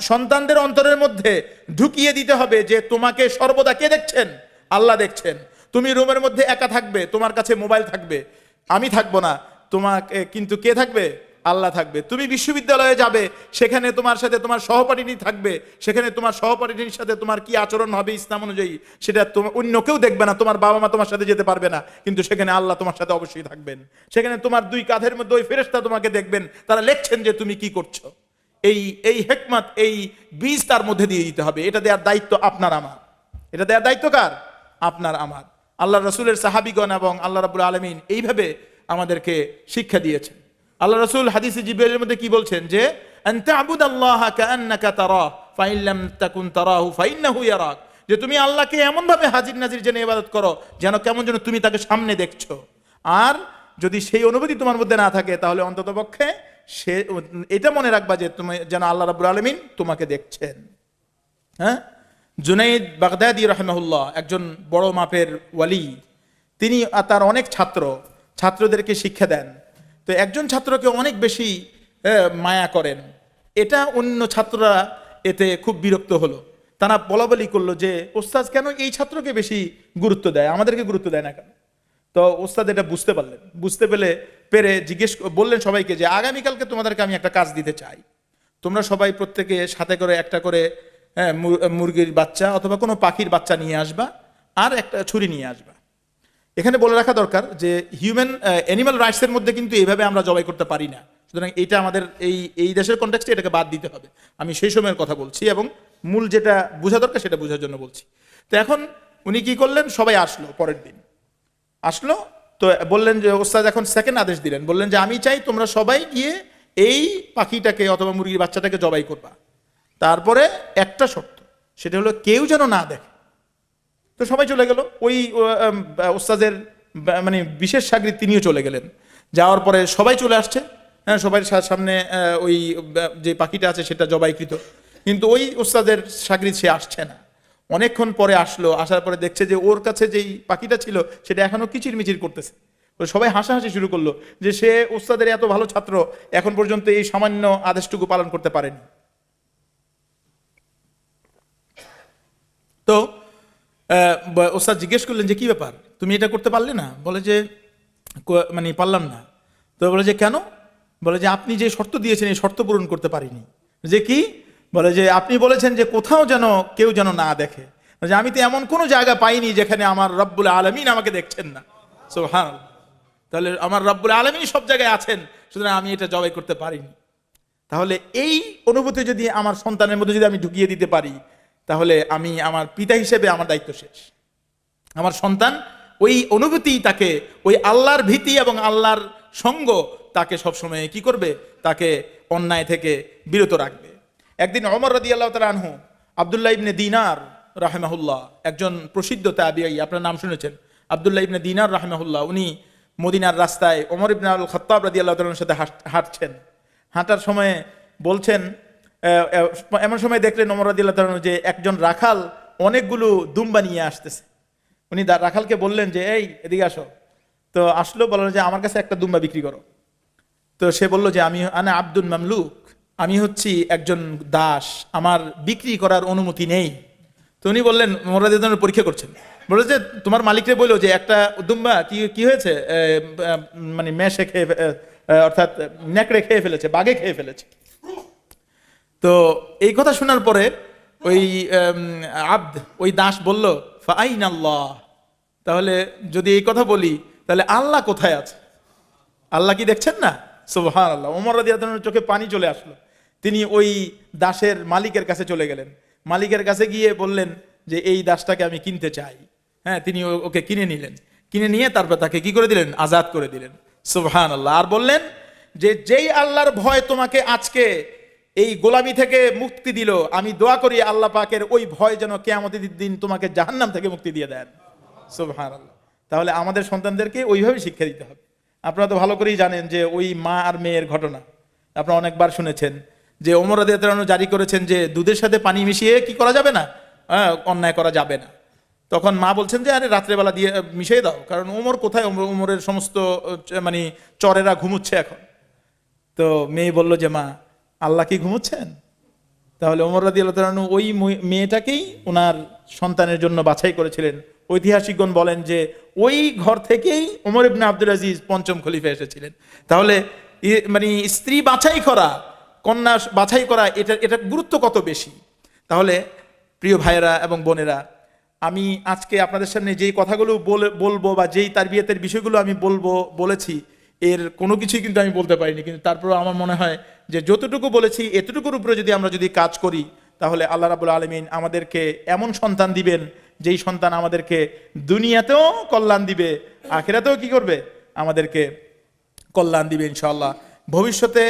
সন্তানদের অন্তরের মধ্যে ঢুকিয়ে দিতে হবে যে তোমাকে সর্বদা কে দেখছেন? আল্লাহ দেখছেন। তুমি রুমের মধ্যে একা থাকবে, তোমার কাছে মোবাইল থাকবে, আমি থাকবো না, তোমাকে কিন্তু কে থাকবে? আল্লাহ থাকবে। তুমি বিশ্ববিদ্যালয়ে যাবে, সেখানে তোমার সাথে তোমার সহপাঠিনী থাকবে, সেখানে তোমার সহপাঠিনীর সাথে তোমার কি আচরণ হবে ইসলাম অনুযায়ী সেটা অন্য কেউ দেখবে না, তোমার বাবা মা তোমার সাথে যেতে পারবে না, কিন্তু সেখানে আল্লাহ তোমার সাথে অবশ্যই থাকবেন। সেখানে তোমার দুই কাঁধের মধ্যে ওই ফেরেশতা তোমাকে দেখবেন, তারা লিখছেন যে তুমি কি করছো। এই হিকমত, এই বীজ তার মধ্যে দিয়ে দিতে হবে। এটা দেওয়ার দায়িত্ব আপনার আমার। এটা দেওয়ার দায়িত্ব কার? আপনার আমার। আল্লাহ রাসূলের সাহাবীগণ এবং আল্লাহ রাব্বুল আলামিন এইভাবে আমাদেরকে শিক্ষা দিয়েছেন। আল্লাহ রাসূল হাদিসে জিবরীলের মধ্যে কি বলছেন যে আনতা আবুদাল্লাহা কাআন্নাকা তারাহ ফাইন লাম তাকুন তারাহু ফাইন্নাহু ইয়ারাক, যে তুমি আল্লাহকে এমন ভাবে হাজির নাজির জেনে ইবাদত করো যেন কেমন যেন তুমি তাকে সামনে দেখছো। আর যদি সেই অনুভূতি তোমার মধ্যে না থাকে তাহলে অন্ততপক্ষে সে এটা মনে রাখবা যে তুমি যেন আল্লাহ রাব্বুল আলামিন তোমাকে দেখছেন। হ্যাঁ, জুনাইদ বাগদাদি রাহিমাহুল্লাহ একজন বড় মাপের ওয়ালি। তিনি তার অনেক ছাত্রদেরকে শিক্ষা দেন। তো একজন ছাত্রকে অনেক বেশি মায়া করেন। এটা অন্য ছাত্ররা এতে খুব বিরক্ত হলো। তারা বলাবলি করলো যে ওস্তাদ কেন এই ছাত্রকে বেশি গুরুত্ব দেয়, আমাদেরকে গুরুত্ব দেয় না কেন? তো ওস্তাদ এটা বুঝতে পেরে বললেন সবাইকে যে আগামীকালকে তোমাদেরকে আমি একটা কাজ দিতে চাই। তোমরা সবাই প্রত্যেকে সাথে করে একটা করে মুরগির বাচ্চা অথবা কোনো পাখির বাচ্চা নিয়ে আসবা, আর একটা ছুরি নিয়ে আসবা। এখানে বলে রাখা দরকার যে অ্যানিমাল রাইটসের মধ্যে কিন্তু এইভাবে আমরা জবাই করতে পারি না। সুতরাং এটা আমাদের এই দেশের কনটেক্সটে এটাকে বাদ দিতে হবে। আমি সেই সময়ের কথা বলছি এবং মূল যেটা বোঝা দরকার সেটা বোঝার জন্য বলছি। তো এখন উনি কি করলেন, সবাই আসলো, পরের দিন আসলো। তো বললেন যে ওস্তাদ এখন সেকেন্ড আদেশ দিলেন, বললেন যে আমি চাই তোমরা সবাই গিয়ে এই পাখিটাকে অথবা মুরগির বাচ্চাটাকে জবাই করবা। তারপরে একটা শর্ত, সেটা হলো কেউ যেন না দেখে। তো সবাই চলে গেল। ওই ওস্তাদের মানে বিশেষ সাগরিদ তিনিও চলে গেলেন। যাওয়ার পরে সবাই চলে আসছে, হ্যাঁ, সবাই সামনে ওই যে পাখিটা আছে সেটা জবাইকৃত, কিন্তু ওই ওস্তাদের সাগরিদ সে আসছে না। অনেকক্ষণ পরে আসলো, আসার পরে দেখছে যে ওর কাছে যেই পাখিটা ছিল সেটা এখনো কিচিরমিচির করতেছে। সবাই হাসাহাসি শুরু করলো যে সে ওস্তাদের এত ভালো ছাত্র, এখন পর্যন্ত এই সামান্য আদেশটুকু পালন করতে পারেনি। তো ওস্তাদ জিজ্ঞেস করলেন যে কি ব্যাপার, তুমি এটা করতে পারলে না? বলে যে মানে পারলাম না। তো বলে যে কেন? বলে যে আপনি যে শর্ত দিয়েছেন এই শর্ত পূরণ করতে পারিনি। যে কি? বলে যে আপনি বলেছেন যে কোথাও যেন কেউ যেন না দেখে। যে আমি তো এমন কোনো জায়গা পাইনি যেখানে আমার রব্বুল আলামিন আমাকে দেখছেন না। সুবহানাল্লাহ। তাহলে আমার রব্বুল আলামিন সব জায়গায় আছেন, সুতরাং আমি এটা জবাই করতে পারিনি। তাহলে এই অনুভূতি যদি আমার সন্তানের মধ্যে যদি আমি ঢুকিয়ে দিতে পারি, তাহলে আমি আমার পিতা হিসেবে আমার দায়িত্ব শেষ। আমার সন্তান ওই অনুভূতি, তাকে ওই আল্লাহর ভীতি এবং আল্লাহর সঙ্গ তাকে সবসময় কি করবে, তাকে অন্যায় থেকে বিরত রাখবে। একদিন ওমর রাদিয়াল্লাহু তাআলা আনহু, আব্দুল্লাহ ইবনে দিনার রাহিমাহুল্লাহ, একজন প্রসিদ্ধ তাবিঈ, আপনার নাম শুনেছেন, আব্দুল্লাহ ইবনে দিনার রাহিমাহুল্লাহ, উনি মদিনার রাস্তায় ওমর ইবনে আল খাত্তাব রাদিয়াল্লাহু তাআলার সাথে হাঁটছেন। হাঁটার সময় বলছেন, এমন সময় দেখলেন ওমর রাদিয়াল্লাহু তাআলা যে একজন রাখাল অনেকগুলো দুম্বা নিয়ে আসতেছে। উনি রাখালকে বললেন যে এই এদিকে আসো। তো আসলো, বললেন যে আমার কাছে একটা দুম্বা বিক্রি করো। তো সে বলল যে আমি আনা আব্দুল মামলুক, আমি হচ্ছি একজন দাস, আমার বিক্রি করার অনুমতি নেই। তো উনি বললেন, ওমর রাদিয়াল্লাহু তাআলা পরীক্ষা করছেন, বলল যে তোমার মালিকরে বললো যে একটা দুম্বা কি হয়েছে, মানে মেষে খেয়ে, অর্থাৎ নেকড়ে খেয়ে ফেলেছে, বাঘে খেয়ে ফেলেছে। তো এই কথা শোনার পরে ওই ওই দাস বলল ফাআইন আল্লাহ, তাহলে যদি এই কথা বলি তাহলে আল্লাহ কোথায় আছে? আল্লাহ কি দেখছেন না? সুবহানাল্লাহ। ওমর রাদিয়াল্লাহু তাআলার চোখে পানি চলে আসলো। তিনি ওই দাসের মালিকের কাছে চলে গেলেন। মালিকের কাছে গিয়ে বললেন যে এই দাসটাকে আমি কিনতে চাই। হ্যাঁ, তিনি ওকে কিনে নিলেন। কিনে নিয়ে তারপর তাকে কি করে দিলেন? আজাদ করে দিলেন। সুবহানাল্লাহ। আর বললেন যে যেই আল্লাহর ভয় তোমাকে আজকে এই গোলামি থেকে মুক্তি দিল, আমি দোয়া করি আল্লাহ পাকের ওই ভয় যেন কিয়ামতের দিন তোমাকে জাহান্নাম থেকে মুক্তি দিয়ে দেন। সুবহানাল্লাহ। তাহলে আমাদের সন্তানদেরকে ওইভাবে শিক্ষা দিতে হবে। আপনারা তো ভালো করেই জানেন যে ওই মা আর মেয়ের ঘটনা আপনারা অনেকবার শুনেছেন যে ওমর রাদিয়াল্লাহু তাআলা জারি করেছেন যে দুধের সাথে পানি মিশিয়ে কি করা যাবে না, অন্যায় করা যাবে না। তখন মা বলছেন যে আরে রাত্রেবেলা দিয়ে মিশিয়ে দাও, কারণ ওমর কোথায়, ওমরের সমস্ত মানে চরেরা ঘুমুচ্ছে এখন। তো মেয়ে বলল যে মা, আল্লাহ কি ঘুমুচ্ছেন? তাহলে ওমর রাদিয়াল্লাহু তাআলা ওই মেয়েটাকেই ওনার সন্তানের জন্য বাছাই করেছিলেন। ঐতিহাসিকগণ বলেন যে ওই ঘর থেকেই ওমর ইবনে আব্দুল আজিজ পঞ্চম খলিফা এসেছিলেন। তাহলে মানে স্ত্রী বাছাই করা, কন্যা বাছাই করা, এটা গুরুত্ব কত বেশি। তাহলে প্রিয় ভাইয়েরা এবং বোনেরা, আমি আজকে আপনাদের সামনে যেই কথাগুলো বলবো বা যেই তারবিয়াতের বিষয়গুলো আমি বলেছি, এর কোনো কিছুই কিন্তু আমি বলতে পারিনি, কিন্তু তারপরে আমার মনে হয় যে যতটুকু বলেছি এতটুকুর উপরে যদি আমরা কাজ করি, তাহলে আল্লাহ রাব্বুল আলামিন আমাদেরকে এমন সন্তান দিবেন যেই সন্তান আমাদেরকে দুনিয়াতেও কল্যাণ দিবে, আখিরাতেও কি করবে, আমাদেরকে কল্যাণ দিবে ইনশাআল্লাহ। ভবিষ্যতে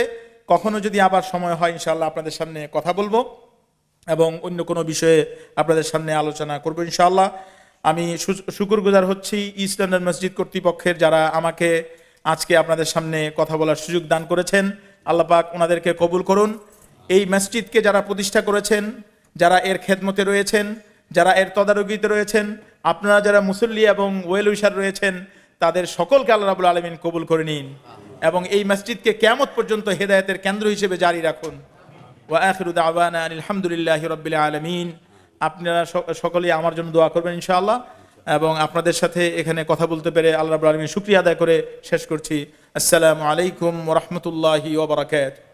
কখনো যদি আবার সময় হয় ইনশাআল্লাহ আপনাদের সামনে কথা বলবো এবং অন্য কোনো বিষয়ে আপনাদের সামনে আলোচনা করবো ইনশাআল্লাহ। আমি শুকরগুজার হচ্ছি ইস্ট লন্ডন মসজিদ কর্তৃপক্ষের, যারা আমাকে আজকে আপনাদের সামনে কথা বলার সুযোগ দান করেছেন। আল্লাহ পাক ওনাদেরকে কবুল করুন। এই মসজিদকে যারা প্রতিষ্ঠা করেছেন, যারা এর খেদমতে রয়েছেন, যারা এর তদারকিতে রয়েছেন, আপনারা যারা মুসল্লি এবং ওয়েল উইশার রয়েছেন, তাদের সকলকে আল্লাহ রাব্বুল আলামিন কবুল করে নিন এবং এই মসজিদকে কিয়ামত পর্যন্ত হেদায়েতের কেন্দ্র হিসেবে জারি রাখুন। ওয়া আখিরু দাওয়ানা আলহামদুলিল্লাহি রাব্বিল আলামিন। আপনারা সকলেই আমার জন্য দোয়া করবেন ইনশাআল্লাহ, এবং আপনাদের সাথে এখানে কথা বলতে পেরে আল্লাহ রাব্বুল আলামিন শুকরিয়া আদায় করে শেষ করছি। আসসালামু আলাইকুম ওয়া রাহমাতুল্লাহি ওয়া বারাকাতুহু।